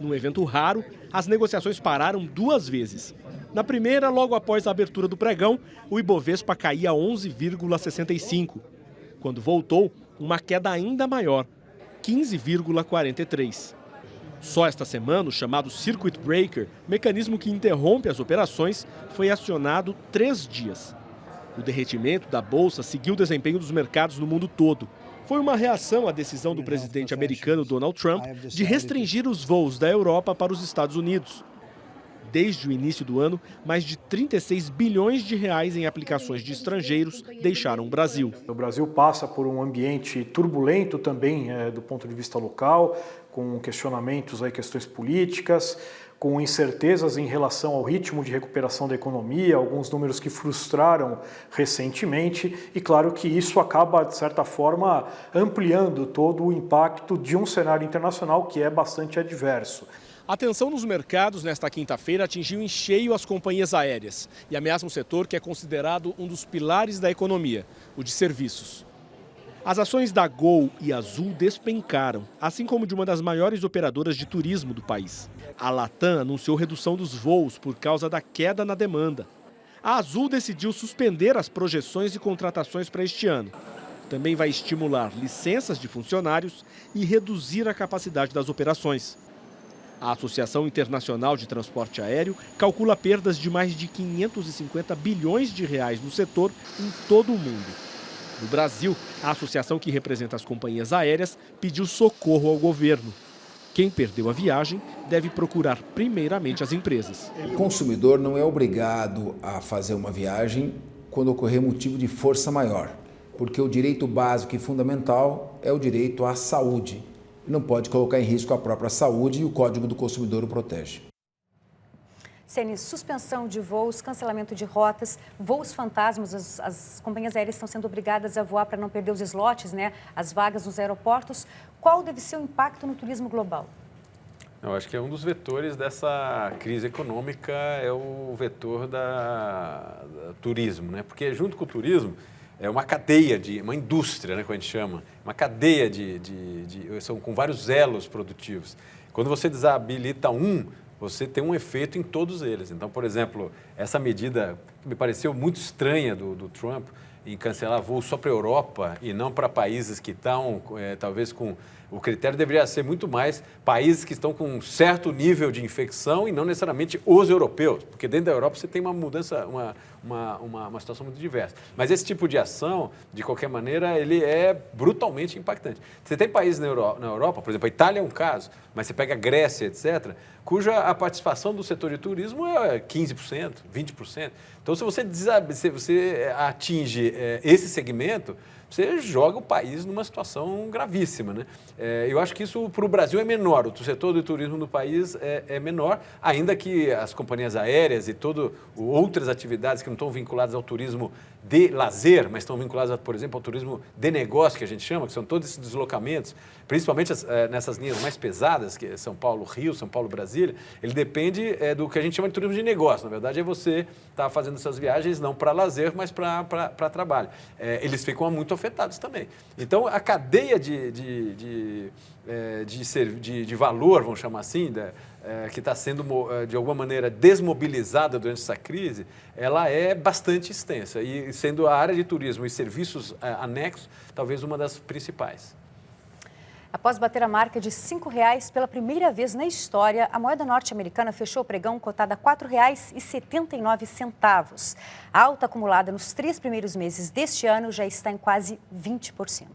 Num evento raro, as negociações pararam 2 vezes. Na primeira, logo após a abertura do pregão, o Ibovespa caía 11,65%. Quando voltou, uma queda ainda maior, 15,43%. Só esta semana, o chamado Circuit Breaker, mecanismo que interrompe as operações, foi acionado 3 dias. O derretimento da Bolsa seguiu o desempenho dos mercados no mundo todo. Foi uma reação à decisão do presidente americano Donald Trump de restringir os voos da Europa para os Estados Unidos. Desde o início do ano, mais de 36 bilhões de reais em aplicações de estrangeiros deixaram o Brasil. O Brasil passa por um ambiente turbulento também do ponto de vista local, com questionamentos, questões políticas, com incertezas em relação ao ritmo de recuperação da economia, alguns números que frustraram recentemente, e claro que isso acaba, de certa forma, ampliando todo o impacto de um cenário internacional que é bastante adverso. A tensão nos mercados nesta quinta-feira atingiu em cheio as companhias aéreas e ameaça um setor que é considerado um dos pilares da economia, o de serviços. As ações da Gol e Azul despencaram, assim como de uma das maiores operadoras de turismo do país. A Latam anunciou redução dos voos por causa da queda na demanda. A Azul decidiu suspender as projeções de contratações para este ano. Também vai estimular licenças de funcionários e reduzir a capacidade das operações. A Associação Internacional de Transporte Aéreo calcula perdas de mais de 550 bilhões de reais no setor em todo o mundo. No Brasil, a associação que representa as companhias aéreas pediu socorro ao governo. Quem perdeu a viagem deve procurar primeiramente as empresas. O consumidor não é obrigado a fazer uma viagem quando ocorrer motivo de força maior, porque o direito básico e fundamental é o direito à saúde. Não pode colocar em risco a própria saúde e o Código do Consumidor o protege. Ceni, suspensão de voos, cancelamento de rotas, voos fantasmas, as companhias aéreas estão sendo obrigadas a voar para não perder os slots, né, as vagas nos aeroportos. Qual deve ser o impacto no turismo global? Eu acho que é um dos vetores dessa crise econômica, é o vetor da turismo, né? Porque junto com o turismo é uma cadeia, uma indústria, né, que a gente chama, uma cadeia são com vários elos produtivos. Quando você desabilita você tem um efeito em todos eles. Então, por exemplo, essa medida que me pareceu muito estranha do Trump, em cancelar voos só para a Europa e não para países que estão, talvez com... O critério deveria ser muito mais países que estão com um certo nível de infecção e não necessariamente os europeus, porque dentro da Europa você tem uma mudança, uma situação muito diversa. Mas esse tipo de ação, de qualquer maneira, ele é brutalmente impactante. Você tem países na Europa, por exemplo, a Itália é um caso, mas você pega a Grécia, etc., cuja a participação do setor de turismo é 15%, 20%. Então, se você atinge esse segmento, você joga o país numa situação gravíssima, né? Eu acho que isso para o Brasil é menor, o setor do turismo no país é menor, ainda que as companhias aéreas e outras atividades que não estão vinculadas ao turismo de lazer, mas estão vinculadas, por exemplo, ao turismo de negócio, que a gente chama, que são todos esses deslocamentos, principalmente nessas linhas mais pesadas, que é São Paulo-Rio, São Paulo-Brasília, ele depende do que a gente chama de turismo de negócio. Na verdade, é você estar fazendo essas viagens não para lazer, mas para trabalho. Eles ficam muito afetados também. Então, a cadeia de valor, vamos chamar assim, que está sendo, de alguma maneira, desmobilizada durante essa crise, ela é bastante extensa. E sendo a área de turismo e serviços anexos, talvez uma das principais. Após bater a marca de R$ 5,00 pela primeira vez na história, a moeda norte-americana fechou o pregão cotada a R$ 4,79. A alta acumulada nos 3 primeiros meses deste ano já está em quase 20%.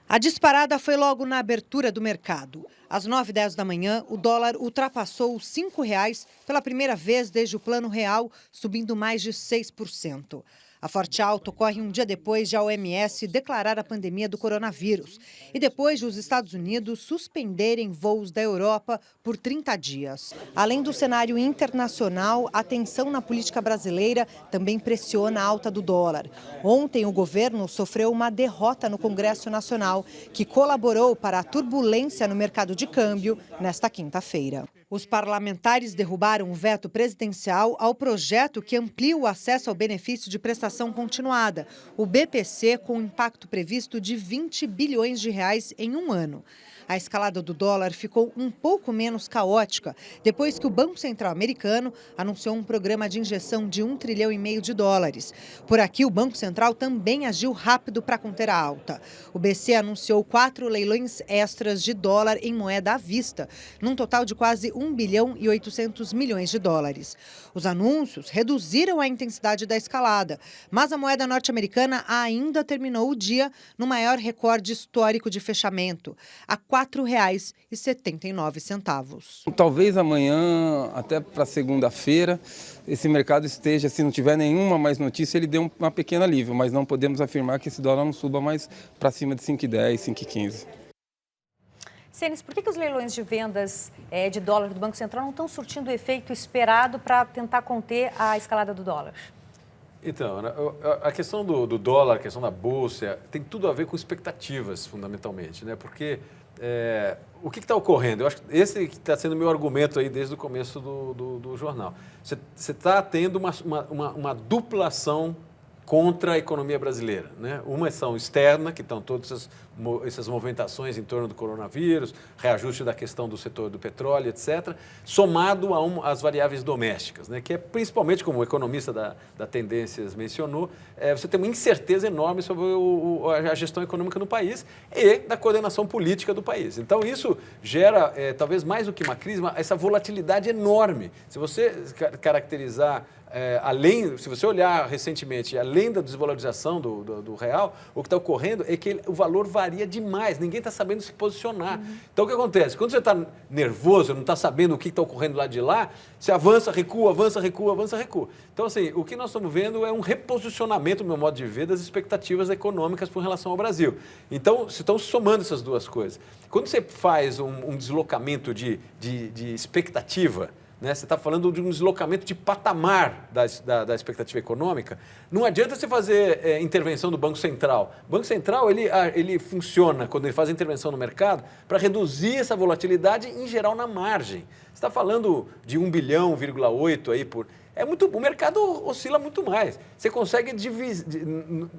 A disparada foi logo na abertura do mercado. Às 9h10 da manhã, o dólar ultrapassou os R$ 5,00 pela primeira vez desde o Plano Real, subindo mais de 6%. A forte alta ocorre um dia depois de a OMS declarar a pandemia do coronavírus e depois de os Estados Unidos suspenderem voos da Europa por 30 dias. Além do cenário internacional, a tensão na política brasileira também pressiona a alta do dólar. Ontem, o governo sofreu uma derrota no Congresso Nacional, que colaborou para a turbulência no mercado de câmbio nesta quinta-feira. Os parlamentares derrubaram o veto presidencial ao projeto que amplia o acesso ao benefício de prestação continuada, o BPC, com impacto previsto de 20 bilhões de reais em um ano. A escalada do dólar ficou um pouco menos caótica depois que o Banco Central americano anunciou um programa de injeção de $1,5 trilhão. Por aqui, o Banco Central também agiu rápido para conter a alta. O BC anunciou 4 leilões extras de dólar em moeda à vista, num total de quase $1,8 bilhão. Os anúncios reduziram a intensidade da escalada, mas a moeda norte-americana ainda terminou o dia no maior recorde histórico de fechamento, a R$ 4,79. Talvez amanhã, até para segunda-feira, esse mercado esteja, se não tiver nenhuma mais notícia, ele dê uma pequena alívio, mas não podemos afirmar que esse dólar não suba mais para cima de 5,10, 5,15. Ceni, por que os leilões de vendas de dólar do Banco Central não estão surtindo o efeito esperado para tentar conter a escalada do dólar? Então, a questão do dólar, a questão da bolsa, tem tudo a ver com expectativas, fundamentalmente, né? Porque o que está ocorrendo? Eu acho que esse que está sendo o meu argumento aí desde o começo do jornal. Você está tendo uma dupla ação contra a economia brasileira, né? Uma ação externa, que estão todas essas movimentações em torno do coronavírus, reajuste da questão do setor do petróleo, etc., somado às variáveis domésticas, né? Que é principalmente, como o economista da Tendências mencionou, você tem uma incerteza enorme sobre a gestão econômica no país e da coordenação política do país. Então, isso gera, talvez mais do que uma crise, essa volatilidade enorme. Se você caracterizar se você olhar recentemente, além da desvalorização do real, o que está ocorrendo é que o valor varia demais, ninguém está sabendo se posicionar. Então, o que acontece? Quando você está nervoso, não está sabendo o que está ocorrendo lá de lá, você avança, recua, avança, recua, avança, recua. Então, assim, o que nós estamos vendo é um reposicionamento, no meu modo de ver, das expectativas econômicas com relação ao Brasil. Então, se estão somando essas duas coisas. Quando você faz um deslocamento de expectativa, né? Você está falando de um deslocamento de patamar da expectativa econômica. Não adianta você fazer intervenção do Banco Central. O Banco Central ele funciona, quando ele faz intervenção no mercado, para reduzir essa volatilidade, em geral, na margem. Você está falando de 1,8 bilhão aí por... o mercado oscila muito mais. Você consegue dividir.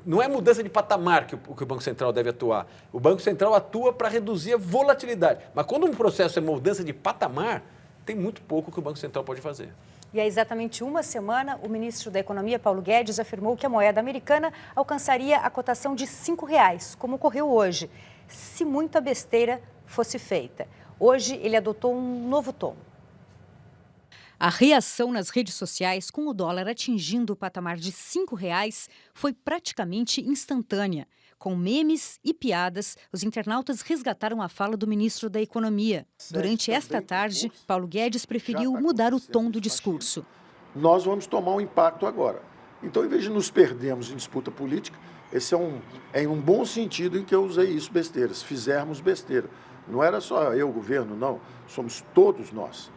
Não é mudança de patamar que o Banco Central deve atuar. O Banco Central atua para reduzir a volatilidade. Mas quando um processo é mudança de patamar, tem muito pouco que o Banco Central pode fazer. E há exatamente uma semana, o ministro da Economia, Paulo Guedes, afirmou que a moeda americana alcançaria a cotação de R$ 5,00, como ocorreu hoje, se muita besteira fosse feita. Hoje, ele adotou um novo tom. A reação nas redes sociais, com o dólar atingindo o patamar de R$ 5,00, foi praticamente instantânea. Com memes e piadas, os internautas resgataram a fala do ministro da Economia. Durante esta tarde, Paulo Guedes preferiu mudar o tom do discurso. Nós vamos tomar um impacto agora. Então, em vez de nos perdermos em disputa política, esse é em um bom sentido em que eu usei isso, besteira. Se fizermos besteira. Não era só eu, o governo, não. Somos todos nós.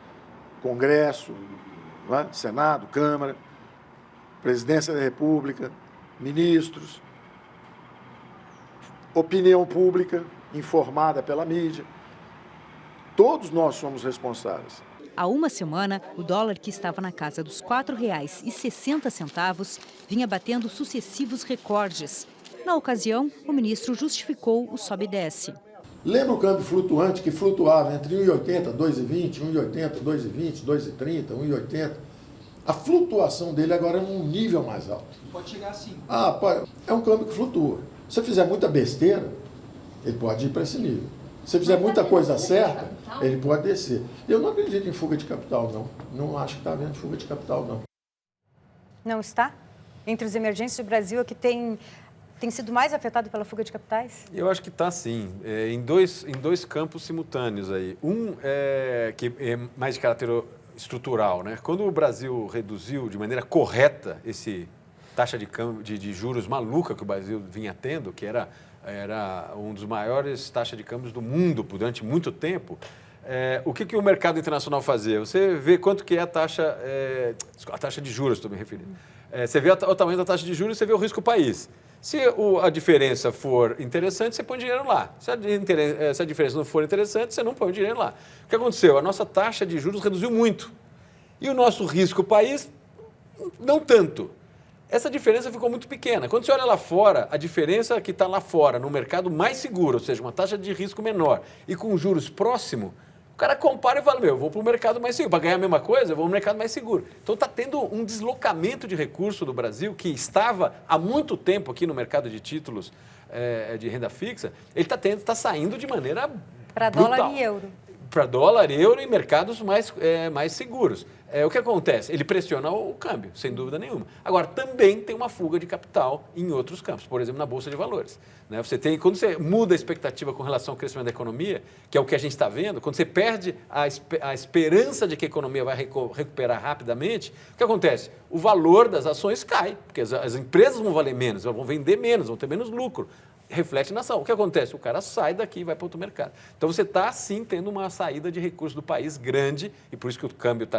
Congresso, não é? Senado, Câmara, Presidência da República, ministros, opinião pública informada pela mídia. Todos nós somos responsáveis. Há uma semana, o dólar, que estava na casa dos R$ 4,60, vinha batendo sucessivos recordes. Na ocasião, o ministro justificou o sobe e desce. Lembra o câmbio flutuante que flutuava entre 1,80, 2,20, 1,80, 2,20, 2,30, 1,80? A flutuação dele agora é num nível mais alto. Pode chegar assim. É um câmbio que flutua. Se você fizer muita besteira, ele pode ir para esse nível. Se você fizer muita coisa certa, ele pode descer. Eu não acredito em fuga de capital, não. Não acho que está havendo fuga de capital, não. Não está? Entre os emergentes do Brasil, é que tem sido mais afetado pela fuga de capitais? Eu acho que está, sim. Em dois campos simultâneos aí. Um que é mais de caráter estrutural, né? Quando o Brasil reduziu de maneira correta esse taxa de juros maluca que o Brasil vinha tendo, que era um dos maiores taxas de câmbios do mundo durante muito tempo, o que o mercado internacional fazia? Você vê quanto que é a taxa de juros, estou me referindo. Você vê o tamanho da taxa de juros e você vê o risco país. Se a diferença for interessante, você põe dinheiro lá. Se a diferença não for interessante, você não põe o dinheiro lá. O que aconteceu? A nossa taxa de juros reduziu muito. E o nosso risco país, não tanto. Essa diferença ficou muito pequena. Quando você olha lá fora, a diferença que está lá fora, no mercado mais seguro, ou seja, uma taxa de risco menor, e com juros próximo, o cara compara e fala, eu vou para o mercado mais seguro. Para ganhar a mesma coisa, eu vou para o mercado mais seguro. Então está tendo um deslocamento de recurso do Brasil, que estava há muito tempo aqui no mercado de títulos de renda fixa, ele está saindo de maneira para dólar e euro. Para dólar, euro e mercados mais seguros. O que acontece? Ele pressiona o câmbio, sem dúvida nenhuma. Agora, também tem uma fuga de capital em outros campos, por exemplo, na Bolsa de Valores. Né? Quando você muda a expectativa com relação ao crescimento da economia, que é o que a gente está vendo, quando você perde a esperança de que a economia vai recuperar rapidamente, o que acontece? O valor das ações cai, porque as empresas vão valer menos, elas vão vender menos, vão ter menos lucro. Reflete na ação. O que acontece? O cara sai daqui e vai para outro mercado. Então, você está, sim, tendo uma saída de recursos do país grande, e por isso que o câmbio está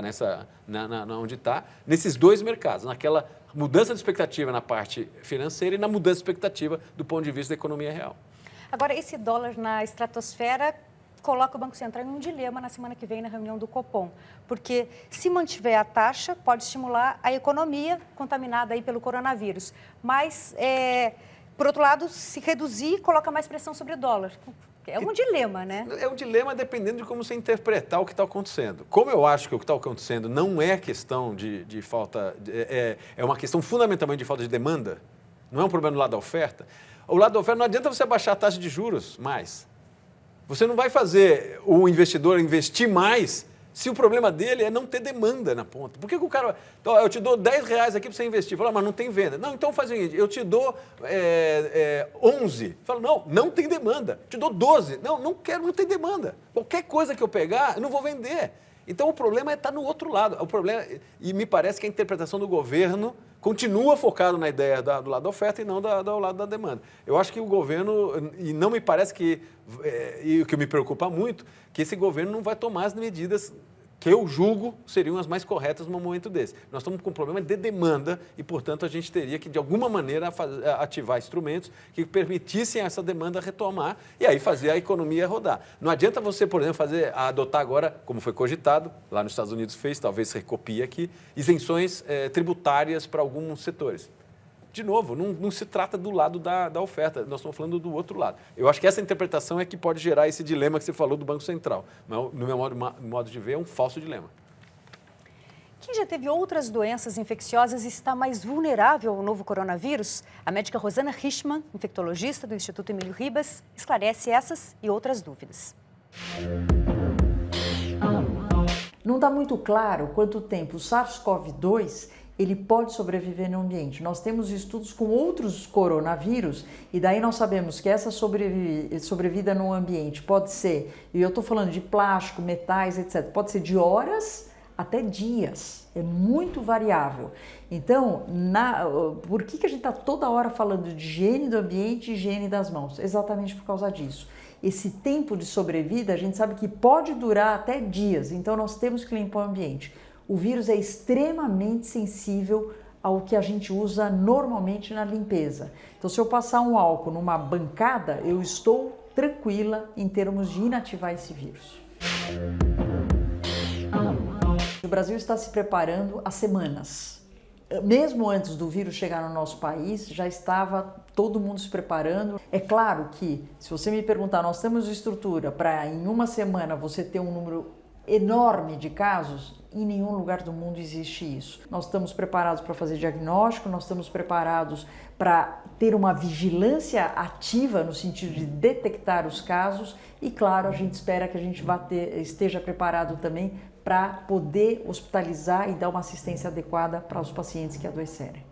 onde está, nesses dois mercados, naquela mudança de expectativa na parte financeira e na mudança de expectativa do ponto de vista da economia real. Agora, esse dólar na estratosfera coloca o Banco Central em um dilema na semana que vem, na reunião do Copom, porque se mantiver a taxa, pode estimular a economia contaminada aí pelo coronavírus, mas por outro lado, se reduzir, coloca mais pressão sobre o dólar. É um dilema, né? É um dilema dependendo de como você interpretar o que está acontecendo. Como eu acho que o que está acontecendo não é questão de falta... É uma questão fundamentalmente de falta de demanda, não é um problema do lado da oferta. O lado da oferta não adianta você baixar a taxa de juros mais. Você não vai fazer o investidor investir mais se o problema dele é não ter demanda na ponta. Por que o cara... Então, eu te dou R$10 aqui para você investir. Fala, mas não tem venda. Não, então faz o seguinte, eu te dou 11. Fala, não tem demanda. Te dou 12. Não quero, não tem demanda. Qualquer coisa que eu pegar, eu não vou vender. Então, o problema está no outro lado. O problema, e me parece que a interpretação do governo continua focado na ideia do lado da oferta e não do lado da demanda. Eu acho que o governo, e não me parece que, e o que me preocupa muito, que esse governo não vai tomar as medidas que eu julgo seriam as mais corretas num momento desse. Nós estamos com um problema de demanda e, portanto, a gente teria que, de alguma maneira, ativar instrumentos que permitissem essa demanda retomar e aí fazer a economia rodar. Não adianta você, por exemplo, adotar agora, como foi cogitado, lá nos Estados Unidos fez, talvez recopie aqui, isenções tributárias para alguns setores. De novo, não se trata do lado da oferta, nós estamos falando do outro lado. Eu acho que essa interpretação é que pode gerar esse dilema que você falou do Banco Central. Mas, no meu modo de ver, é um falso dilema. Quem já teve outras doenças infecciosas está mais vulnerável ao novo coronavírus? A médica Rosana Richman, infectologista do Instituto Emílio Ribas, esclarece essas e outras dúvidas. Não está muito claro quanto tempo o SARS-CoV-2 ele pode sobreviver no ambiente. Nós temos estudos com outros coronavírus e daí nós sabemos que essa sobrevida no ambiente pode ser, e eu estou falando de plástico, metais, etc., pode ser de horas até dias, é muito variável. Então, por que a gente está toda hora falando de higiene do ambiente e higiene das mãos? Exatamente por causa disso. Esse tempo de sobrevida a gente sabe que pode durar até dias, então nós temos que limpar o ambiente. O vírus é extremamente sensível ao que a gente usa normalmente na limpeza. Então, se eu passar um álcool numa bancada, eu estou tranquila em termos de inativar esse vírus. O Brasil está se preparando há semanas. Mesmo antes do vírus chegar no nosso país, já estava todo mundo se preparando. É claro que, se você me perguntar, nós temos estrutura para em uma semana você ter um número enorme de casos, em nenhum lugar do mundo existe isso. Nós estamos preparados para fazer diagnóstico, nós estamos preparados para ter uma vigilância ativa no sentido de detectar os casos e, claro, a gente espera que a gente esteja preparado também para poder hospitalizar e dar uma assistência adequada para os pacientes que adoecerem.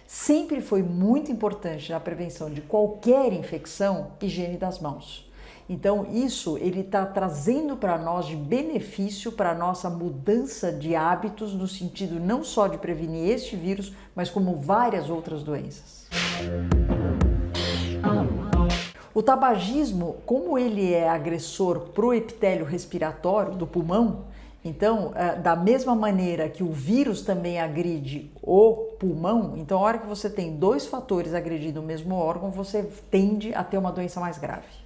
Sempre foi muito importante na prevenção de qualquer infecção, higiene das mãos. Então, isso ele está trazendo para nós de benefício para a nossa mudança de hábitos, no sentido não só de prevenir este vírus, mas como várias outras doenças. O tabagismo, como ele é agressor para o epitélio respiratório do pulmão, então, da mesma maneira que o vírus também agride o pulmão, então a hora que você tem dois fatores agredindo o mesmo órgão, você tende a ter uma doença mais grave.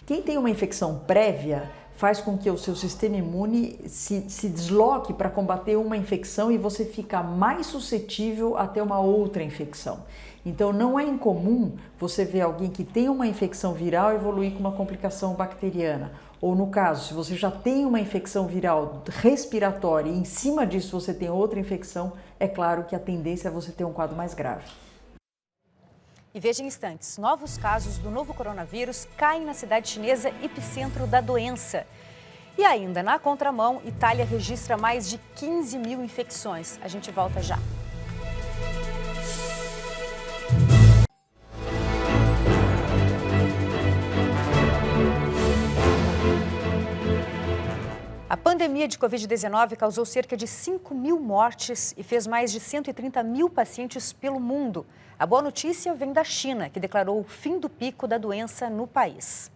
Quem tem uma infecção prévia faz com que o seu sistema imune se desloque para combater uma infecção e você fica mais suscetível a ter uma outra infecção. Então não é incomum você ver alguém que tem uma infecção viral evoluir com uma complicação bacteriana. Ou no caso, se você já tem uma infecção viral respiratória e em cima disso você tem outra infecção, é claro que a tendência é você ter um quadro mais grave. E veja em instantes, novos casos do novo coronavírus caem na cidade chinesa epicentro da doença. E ainda na contramão, Itália registra mais de 15 mil infecções. A gente volta já. A pandemia de Covid-19 causou cerca de 5 mil mortes e fez mais de 130 mil pacientes pelo mundo. A boa notícia vem da China, que declarou o fim do pico da doença no país.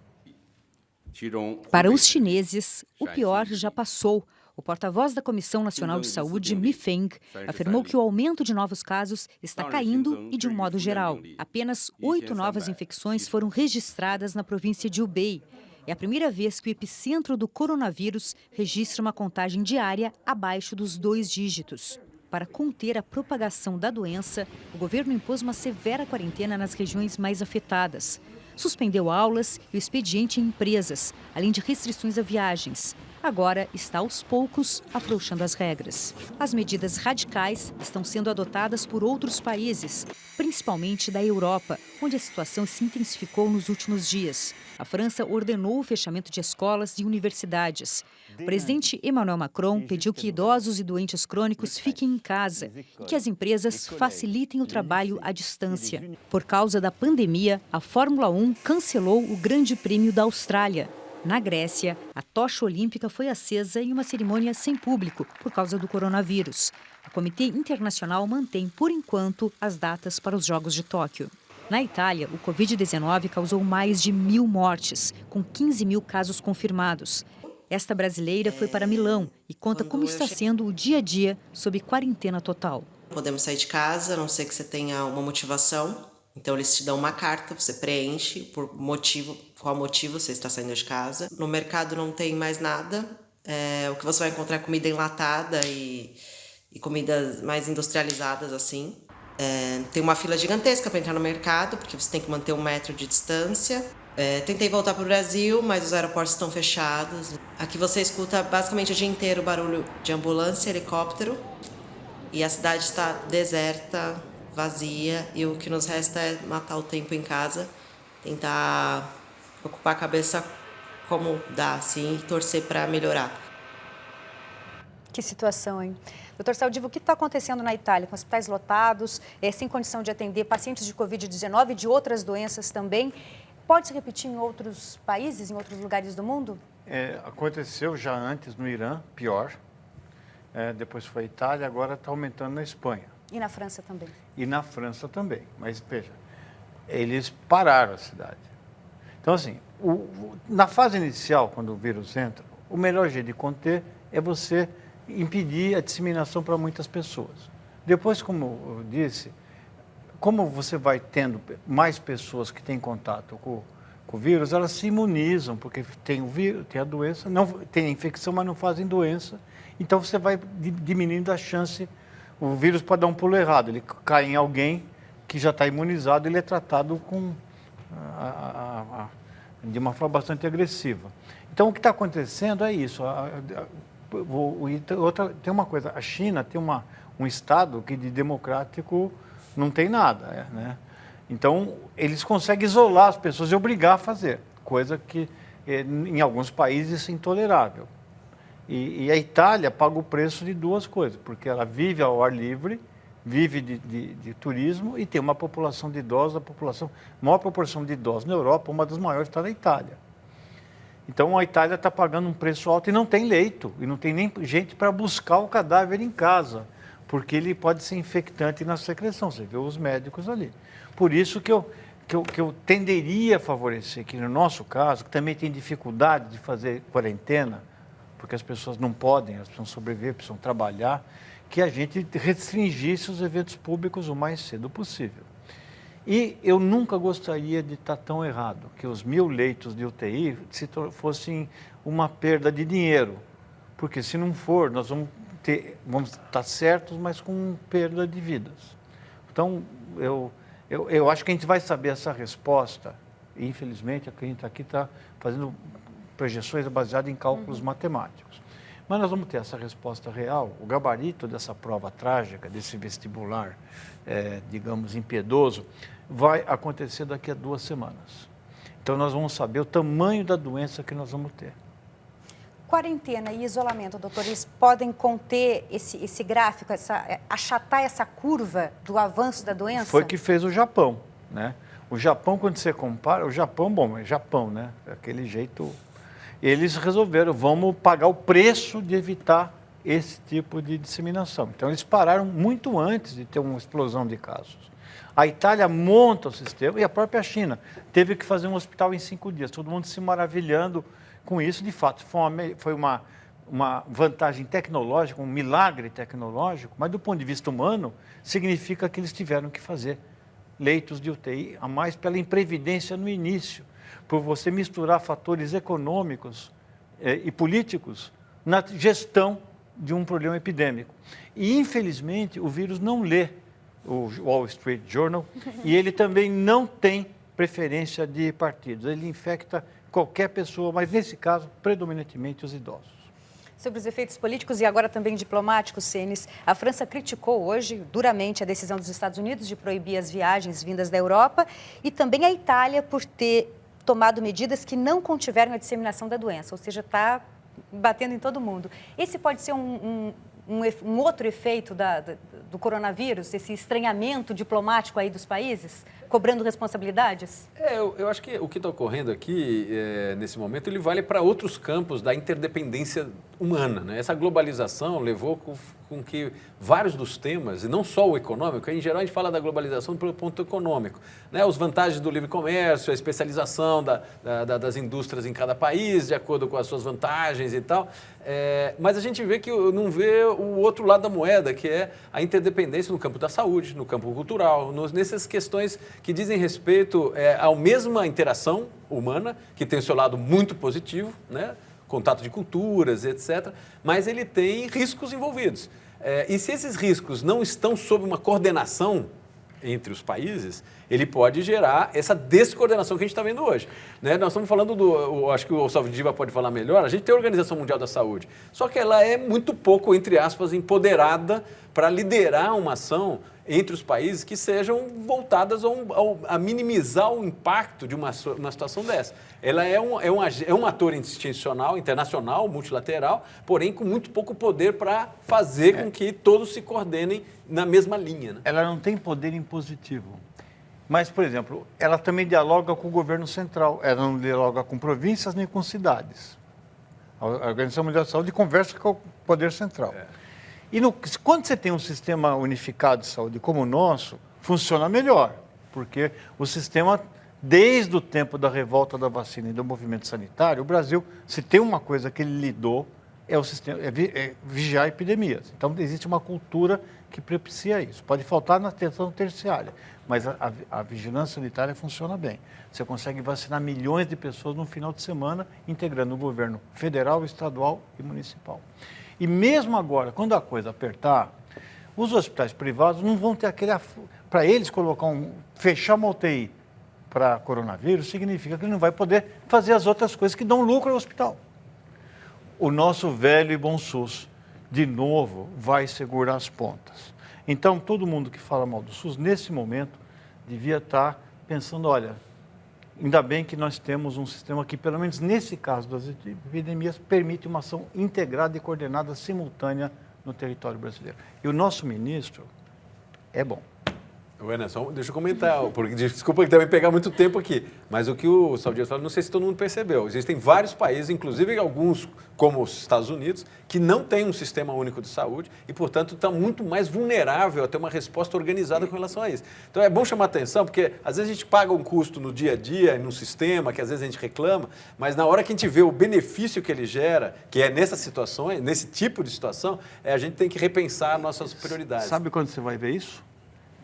Para os chineses, o pior já passou. O porta-voz da Comissão Nacional de Saúde, Mi Feng, afirmou que o aumento de novos casos está caindo e de um modo geral. Apenas 8 novas infecções foram registradas na província de Hubei. É a primeira vez que o epicentro do coronavírus registra uma contagem diária abaixo dos 2 dígitos. Para conter a propagação da doença, o governo impôs uma severa quarentena nas regiões mais afetadas. Suspendeu aulas e o expediente em empresas, além de restrições a viagens. Agora está aos poucos afrouxando as regras. As medidas radicais estão sendo adotadas por outros países, principalmente da Europa, onde a situação se intensificou nos últimos dias. A França ordenou o fechamento de escolas e universidades. O presidente Emmanuel Macron pediu que idosos e doentes crônicos fiquem em casa e que as empresas facilitem o trabalho à distância. Por causa da pandemia, a Fórmula 1 cancelou o Grande Prêmio da Austrália. Na Grécia, a tocha olímpica foi acesa em uma cerimônia sem público por causa do coronavírus. O Comitê Internacional mantém, por enquanto, as datas para os Jogos de Tóquio. Na Itália, o Covid-19 causou mais de 1.000 mortes, com 15 mil casos confirmados. Esta brasileira foi para Milão e conta como está sendo o dia a dia sob quarentena total. Podemos sair de casa, a não ser que você tenha uma motivação. Então, eles te dão uma carta, você preenche por motivo, qual motivo você está saindo de casa. No mercado não tem mais nada. O que você vai encontrar é comida enlatada e comidas mais industrializadas, assim. Tem uma fila gigantesca para entrar no mercado, porque você tem que manter 1 metro de distância. Tentei voltar para o Brasil, mas os aeroportos estão fechados. Aqui você escuta basicamente o dia inteiro barulho de ambulância, helicóptero. E a cidade está deserta, vazia. E o que nos resta é matar o tempo em casa. Tentar ocupar a cabeça como dá, assim, e torcer para melhorar. Que situação, hein? Doutor Saldivo, o que está acontecendo na Itália, com hospitais lotados, sem condição de atender pacientes de Covid-19 e de outras doenças também? Pode se repetir em outros países, em outros lugares do mundo? Aconteceu já antes no Irã, pior. Depois foi a Itália, agora está aumentando na Espanha. E na França também? E na França também. Mas, veja, eles pararam a cidade. Então, assim, na fase inicial, quando o vírus entra, o melhor jeito de conter é você impedir a disseminação para muitas pessoas. Depois, como eu disse, como você vai tendo mais pessoas que têm contato com o vírus, elas se imunizam, porque tem o vírus, tem a doença, não tem a infecção, mas não fazem doença. Então, você vai diminuindo a chance. O vírus pode dar um pulo errado, ele cai em alguém que já está imunizado, ele é tratado de uma forma bastante agressiva. Então, o que está acontecendo é isso. Tem uma coisa, a China tem um Estado que de democrático não tem nada, né? Então, eles conseguem isolar as pessoas e obrigar a fazer, coisa que em alguns países é intolerável. E a Itália paga o preço de duas coisas, porque ela vive ao ar livre, vive de turismo e tem uma população de idosos, a maior proporção de idosos na Europa, uma das maiores está na Itália. Então, a Itália está pagando um preço alto e não tem leito, e não tem nem gente para buscar o cadáver em casa, porque ele pode ser infectante na secreção, você vê os médicos ali. Por isso que eu tenderia a favorecer, que no nosso caso, que também tem dificuldade de fazer quarentena, porque as pessoas não podem, elas precisam sobreviver, precisam trabalhar, que a gente restringisse os eventos públicos o mais cedo possível. E eu nunca gostaria de estar tão errado, que os 1.000 leitos de UTI fossem uma perda de dinheiro, porque se não for, nós vamos estar certos, mas com perda de vidas. Então, eu acho que a gente vai saber essa resposta, e infelizmente a gente aqui está fazendo projeções baseadas em cálculos matemáticos. Mas nós vamos ter essa resposta real, o gabarito dessa prova trágica, desse vestibular, digamos, impiedoso, vai acontecer daqui a 2 semanas. Então, nós vamos saber o tamanho da doença que nós vamos ter. Quarentena e isolamento, doutores, podem conter esse gráfico, achatar essa curva do avanço da doença? Foi o que fez o Japão, né? O Japão, quando você compara, o Japão, bom, é Japão, né? Daquele jeito, eles resolveram, vamos pagar o preço de evitar esse tipo de disseminação. Então, eles pararam muito antes de ter uma explosão de casos. A Itália monta o sistema e a própria China teve que fazer um hospital em 5 dias. Todo mundo se maravilhando com isso. De fato, foi uma vantagem tecnológica, um milagre tecnológico, mas do ponto de vista humano, significa que eles tiveram que fazer leitos de UTI a mais pela imprevidência no início, por você misturar fatores econômicos e políticos na gestão de um problema epidêmico. E, infelizmente, o vírus não lê o Wall Street Journal e ele também não tem preferência de partidos. Ele infecta qualquer pessoa, mas, nesse caso, predominantemente os idosos. Sobre os efeitos políticos e agora também diplomáticos, Senes, a França criticou hoje duramente a decisão dos Estados Unidos de proibir as viagens vindas da Europa e também a Itália por ter tomado medidas que não contiveram a disseminação da doença, ou seja, está batendo em todo mundo. Esse pode ser um outro efeito do coronavírus, esse estranhamento diplomático aí dos países, cobrando responsabilidades? Eu acho que o que está ocorrendo aqui, nesse momento, ele vale para outros campos da interdependência humana, né? Essa globalização levou com que vários dos temas, e não só o econômico, em geral a gente fala da globalização pelo ponto econômico, né? Os vantagens do livre comércio, a especialização das indústrias em cada país, de acordo com as suas vantagens e tal, mas a gente vê que não vê o outro lado da moeda, que é a interdependência no campo da saúde, no campo cultural, nessas questões que dizem respeito à mesma interação humana, que tem o seu lado muito positivo, né? Contato de culturas, etc., mas ele tem riscos envolvidos. E se esses riscos não estão sob uma coordenação entre os países, ele pode gerar essa descoordenação que a gente está vendo hoje, né? Nós estamos falando acho que o Saldiva pode falar melhor, a gente tem a Organização Mundial da Saúde, só que ela é muito pouco, entre aspas, empoderada para liderar uma ação entre os países que sejam voltadas a minimizar o impacto de uma situação dessa. Ela é um ator institucional, internacional, multilateral, porém com muito pouco poder para fazer com que todos se coordenem na mesma linha, né? Ela não tem poder impositivo. Mas, por exemplo, ela também dialoga com o governo central. Ela não dialoga com províncias nem com cidades. A Organização Mundial da Saúde conversa com o poder central. E quando você tem um sistema unificado de saúde como o nosso, funciona melhor, porque o sistema, desde o tempo da revolta da vacina e do movimento sanitário, o Brasil, se tem uma coisa que ele lidou, é vigiar epidemias. Então, existe uma cultura que propicia isso. Pode faltar na atenção terciária, mas a vigilância sanitária funciona bem. Você consegue vacinar milhões de pessoas no final de semana, integrando o governo federal, estadual e municipal. E mesmo agora, quando a coisa apertar, os hospitais privados não vão ter aquele... Para eles fechar uma UTI para coronavírus, significa que ele não vai poder fazer as outras coisas que dão lucro ao hospital. O nosso velho e bom SUS, de novo, vai segurar as pontas. Então, todo mundo que fala mal do SUS, nesse momento, devia estar pensando, olha, ainda bem que nós temos um sistema que, pelo menos nesse caso das epidemias, permite uma ação integrada e coordenada simultânea no território brasileiro. E o nosso ministro é bom. Anderson, deixa eu comentar, porque desculpa que deve pegar muito tempo aqui, mas o que o Saldiva falou, não sei se todo mundo percebeu, existem vários países, inclusive alguns, como os Estados Unidos, que não têm um sistema único de saúde e, portanto, está muito mais vulnerável a ter uma resposta organizada com relação a isso. Então, é bom chamar atenção, porque às vezes a gente paga um custo no dia a dia, num sistema, que às vezes a gente reclama, mas na hora que a gente vê o benefício que ele gera, que é nessas situações, nesse tipo de situação, a gente tem que repensar nossas prioridades. Sabe quando você vai ver isso?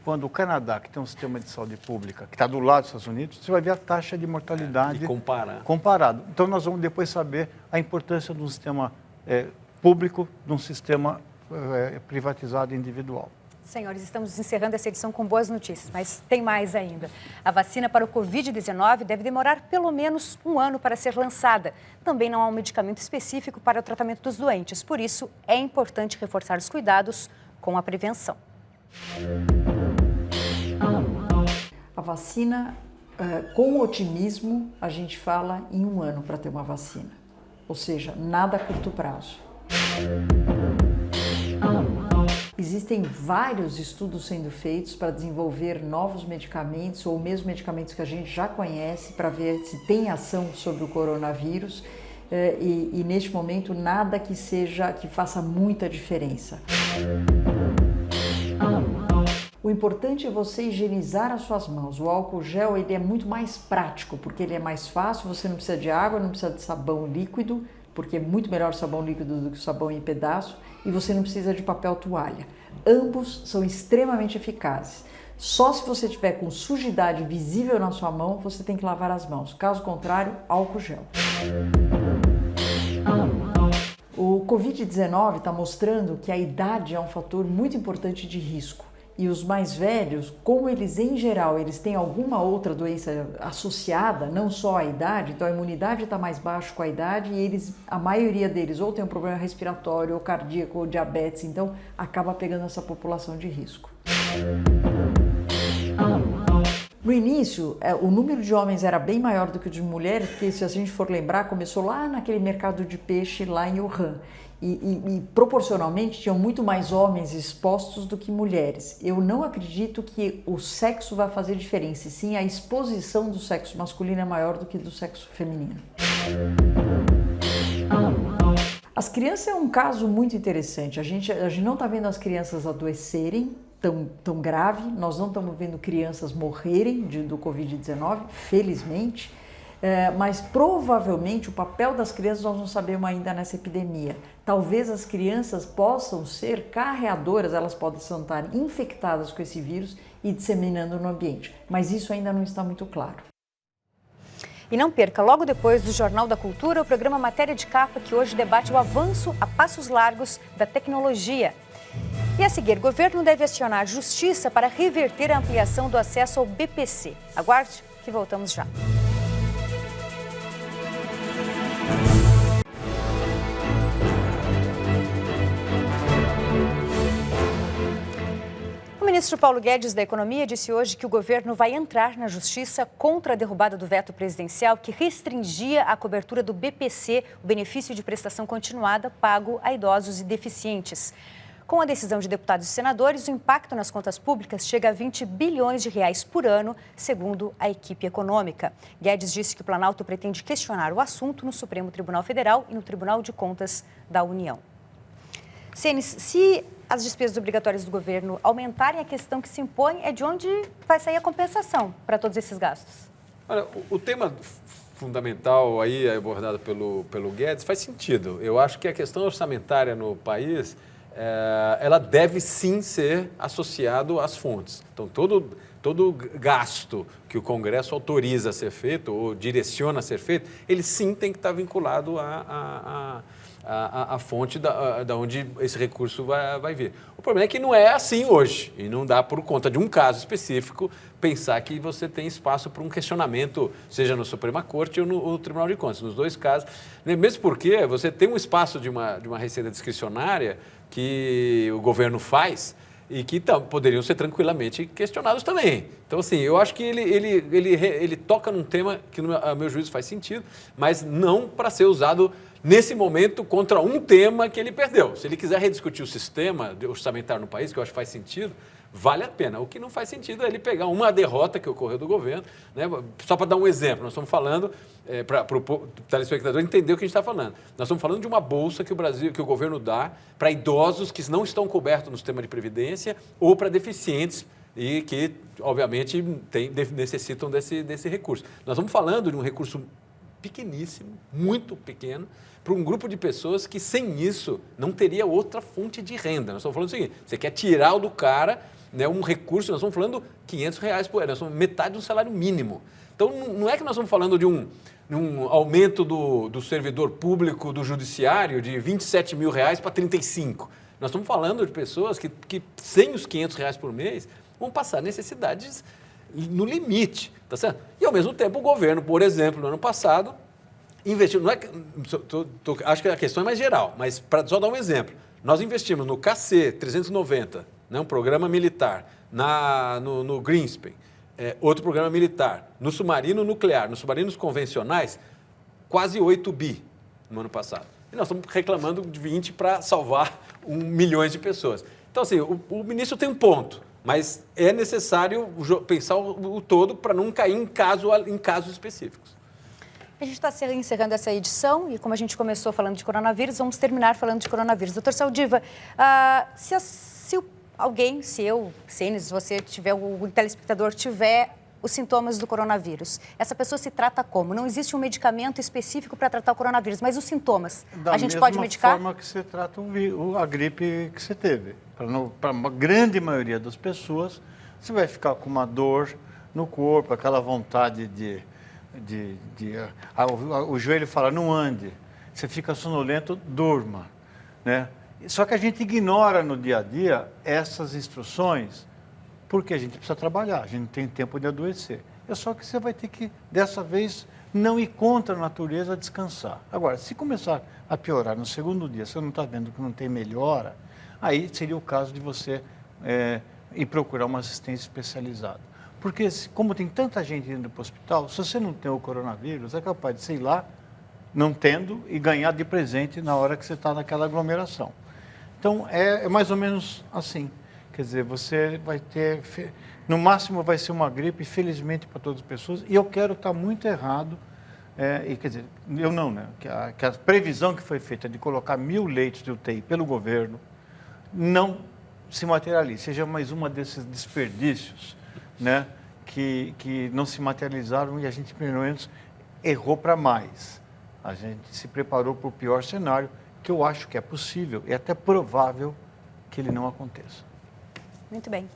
Quando o Canadá, que tem um sistema de saúde pública, que está do lado dos Estados Unidos, você vai ver a taxa de mortalidade e comparado. Então, nós vamos depois saber a importância de um sistema público, de um sistema privatizado individual. Senhores, estamos encerrando essa edição com boas notícias, mas tem mais ainda. A vacina para o Covid-19 deve demorar pelo menos 1 ano para ser lançada. Também não há um medicamento específico para o tratamento dos doentes. Por isso, é importante reforçar os cuidados com a prevenção. A vacina, com otimismo, a gente fala em 1 ano para ter uma vacina. Ou seja, nada a curto prazo. Existem vários estudos sendo feitos para desenvolver novos medicamentos ou mesmo medicamentos que a gente já conhece para ver se tem ação sobre o coronavírus e neste momento nada que faça muita diferença. O importante é você higienizar as suas mãos. O álcool gel ele é muito mais prático, porque ele é mais fácil, você não precisa de água, não precisa de sabão líquido, porque é muito melhor o sabão líquido do que o sabão em pedaço, e você não precisa de papel toalha. Ambos são extremamente eficazes. Só se você tiver com sujidade visível na sua mão, você tem que lavar as mãos. Caso contrário, álcool gel. O Covid-19 está mostrando que a idade é um fator muito importante de risco. E os mais velhos, como eles em geral, eles têm alguma outra doença associada, não só à idade, então a imunidade está mais baixa com a idade e a maioria deles ou tem um problema respiratório, ou cardíaco, ou diabetes, então acaba pegando essa população de risco. No início, o número de homens era bem maior do que o de mulheres, porque se a gente for lembrar, começou lá naquele mercado de peixe lá em Wuhan. E proporcionalmente tinham muito mais homens expostos do que mulheres. Eu não acredito que o sexo vai fazer diferença, e sim a exposição do sexo masculino é maior do que do sexo feminino. As crianças é um caso muito interessante. A gente não está vendo as crianças adoecerem tão grave, nós não estamos vendo crianças morrerem do Covid-19, felizmente, mas provavelmente o papel das crianças nós não sabemos ainda nessa epidemia. Talvez as crianças possam ser carreadoras, elas podem estar infectadas com esse vírus e disseminando no ambiente, mas isso ainda não está muito claro. E não perca, logo depois do Jornal da Cultura, o programa Matéria de Capa, que hoje debate o avanço a passos largos da tecnologia. E a seguir, o governo deve acionar a justiça para reverter a ampliação do acesso ao BPC. Aguarde que voltamos já. O ministro Paulo Guedes da Economia disse hoje que o governo vai entrar na justiça contra a derrubada do veto presidencial que restringia a cobertura do BPC, o benefício de prestação continuada pago a idosos e deficientes. Com a decisão de deputados e senadores, o impacto nas contas públicas chega a 20 bilhões de reais por ano, segundo a equipe econômica. Guedes disse que o Planalto pretende questionar o assunto no Supremo Tribunal Federal e no Tribunal de Contas da União. Senes, se as despesas obrigatórias do governo aumentarem, a questão que se impõe é de onde vai sair a compensação para todos esses gastos. Olha, o tema fundamental aí abordado pelo Guedes faz sentido. Eu acho que a questão orçamentária no país, ela deve sim ser associado às fontes. Então, todo gasto que o Congresso autoriza a ser feito ou direciona a ser feito, ele sim tem que estar vinculado à fonte da onde esse recurso vai vir. O problema é que não é assim hoje e não dá, por conta de um caso específico, pensar que você tem espaço para um questionamento, seja no Suprema Corte ou no Tribunal de Contas. Nos dois casos, mesmo porque você tem um espaço de uma receita discricionária que o governo faz e que poderiam ser tranquilamente questionados também. Então, assim, eu acho que ele toca num tema que, a meu juízo, faz sentido, mas não para ser usado nesse momento contra um tema que ele perdeu. Se ele quiser rediscutir o sistema orçamentário no país, que eu acho que faz sentido, vale a pena. O que não faz sentido é ele pegar uma derrota que ocorreu do governo, né? Só para dar um exemplo, nós estamos falando, para o telespectador entender o que a gente está falando. Nós estamos falando de uma bolsa que o governo dá para idosos que não estão cobertos no sistema de previdência ou para deficientes e que, obviamente, necessitam desse recurso. Nós estamos falando de um recurso pequeníssimo, muito pequeno, para um grupo de pessoas que, sem isso, não teria outra fonte de renda. Nós estamos falando o seguinte, você quer tirar do cara, né, um recurso, nós estamos falando R$500 por ano, nós estamos metade do salário mínimo. Então, não é que nós estamos falando de um aumento do servidor público, do judiciário, de R$27 mil para 35. Nós estamos falando de pessoas que sem os R$500 por mês, vão passar necessidades no limite, tá certo? E, ao mesmo tempo, o governo, por exemplo, no ano passado, investiu, acho que a questão é mais geral, mas para só dar um exemplo, nós investimos no KC-390, né, um programa militar, no Greenspan, outro programa militar, no submarino nuclear, nos submarinos convencionais, quase 8 bi no ano passado. E nós estamos reclamando de 20 para salvar 1 milhão de pessoas. Então, assim, o ministro tem um ponto, mas é necessário pensar o todo para não cair em casos específicos. A gente está encerrando essa edição e, como a gente começou falando de coronavírus, vamos terminar falando de coronavírus. Doutor Saldiva, se alguém, se eu, Senes, você tiver, o telespectador tiver os sintomas do coronavírus, essa pessoa se trata como? Não existe um medicamento específico para tratar o coronavírus, mas os sintomas, a gente pode medicar? Da mesma forma que você trata a gripe que você teve. Para uma grande maioria das pessoas, você vai ficar com uma dor no corpo, aquela vontade o joelho fala, não ande, você fica sonolento, durma, né? Só que a gente ignora no dia a dia essas instruções porque a gente precisa trabalhar, a gente não tem tempo de adoecer. É só que você vai ter que, dessa vez, não ir contra a natureza, descansar. Agora, se começar a piorar no segundo dia, você não está vendo que não tem melhora, aí seria o caso de você ir procurar uma assistência especializada. Porque, como tem tanta gente indo para o hospital, se você não tem o coronavírus, é capaz de, sei lá, não tendo e ganhar de presente na hora que você está naquela aglomeração. Então, é mais ou menos assim. Quer dizer, você vai ter, no máximo vai ser uma gripe, felizmente para todas as pessoas, e eu quero estar muito errado, e quer dizer, eu não, né? Que a previsão que foi feita de colocar 1.000 leitos de UTI pelo governo não se materialize, seja mais uma desses desperdícios, né? Que não se materializaram e a gente, pelo menos, errou para mais. A gente se preparou para o pior cenário, que eu acho que é possível e até provável que ele não aconteça. Muito bem.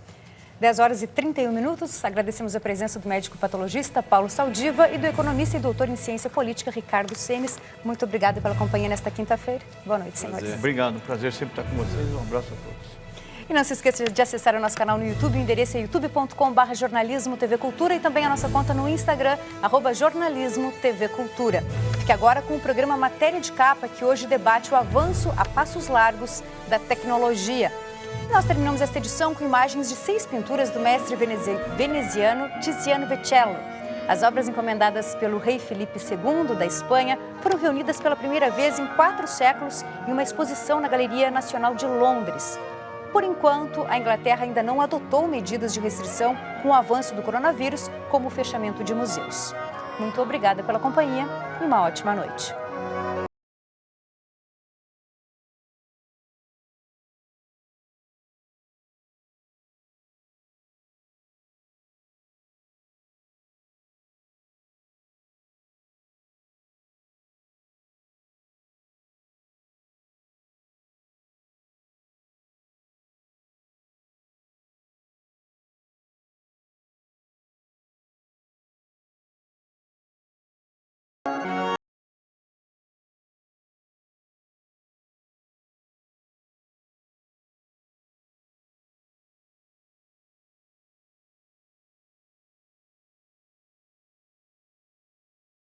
10 horas e 31 minutos. Agradecemos a presença do médico patologista Paulo Saldiva e do economista e doutor em ciência política Ricardo Semes. Muito obrigada pela companhia nesta quinta-feira. Boa noite, senhores. Obrigado, prazer sempre estar com vocês. Um abraço a todos. E não se esqueça de acessar o nosso canal no YouTube, o endereço é youtube.com/jornalismo TV Cultura e também a nossa conta no Instagram, @jornalismo TV Cultura. Fique agora com o programa Matéria de Capa, que hoje debate o avanço a passos largos da tecnologia. E nós terminamos esta edição com imagens de 6 pinturas do mestre veneziano Tiziano Vecellio. As obras encomendadas pelo rei Felipe II da Espanha foram reunidas pela primeira vez em 4 séculos em uma exposição na Galeria Nacional de Londres. Por enquanto, a Inglaterra ainda não adotou medidas de restrição com o avanço do coronavírus, como o fechamento de museus. Muito obrigada pela companhia e uma ótima noite.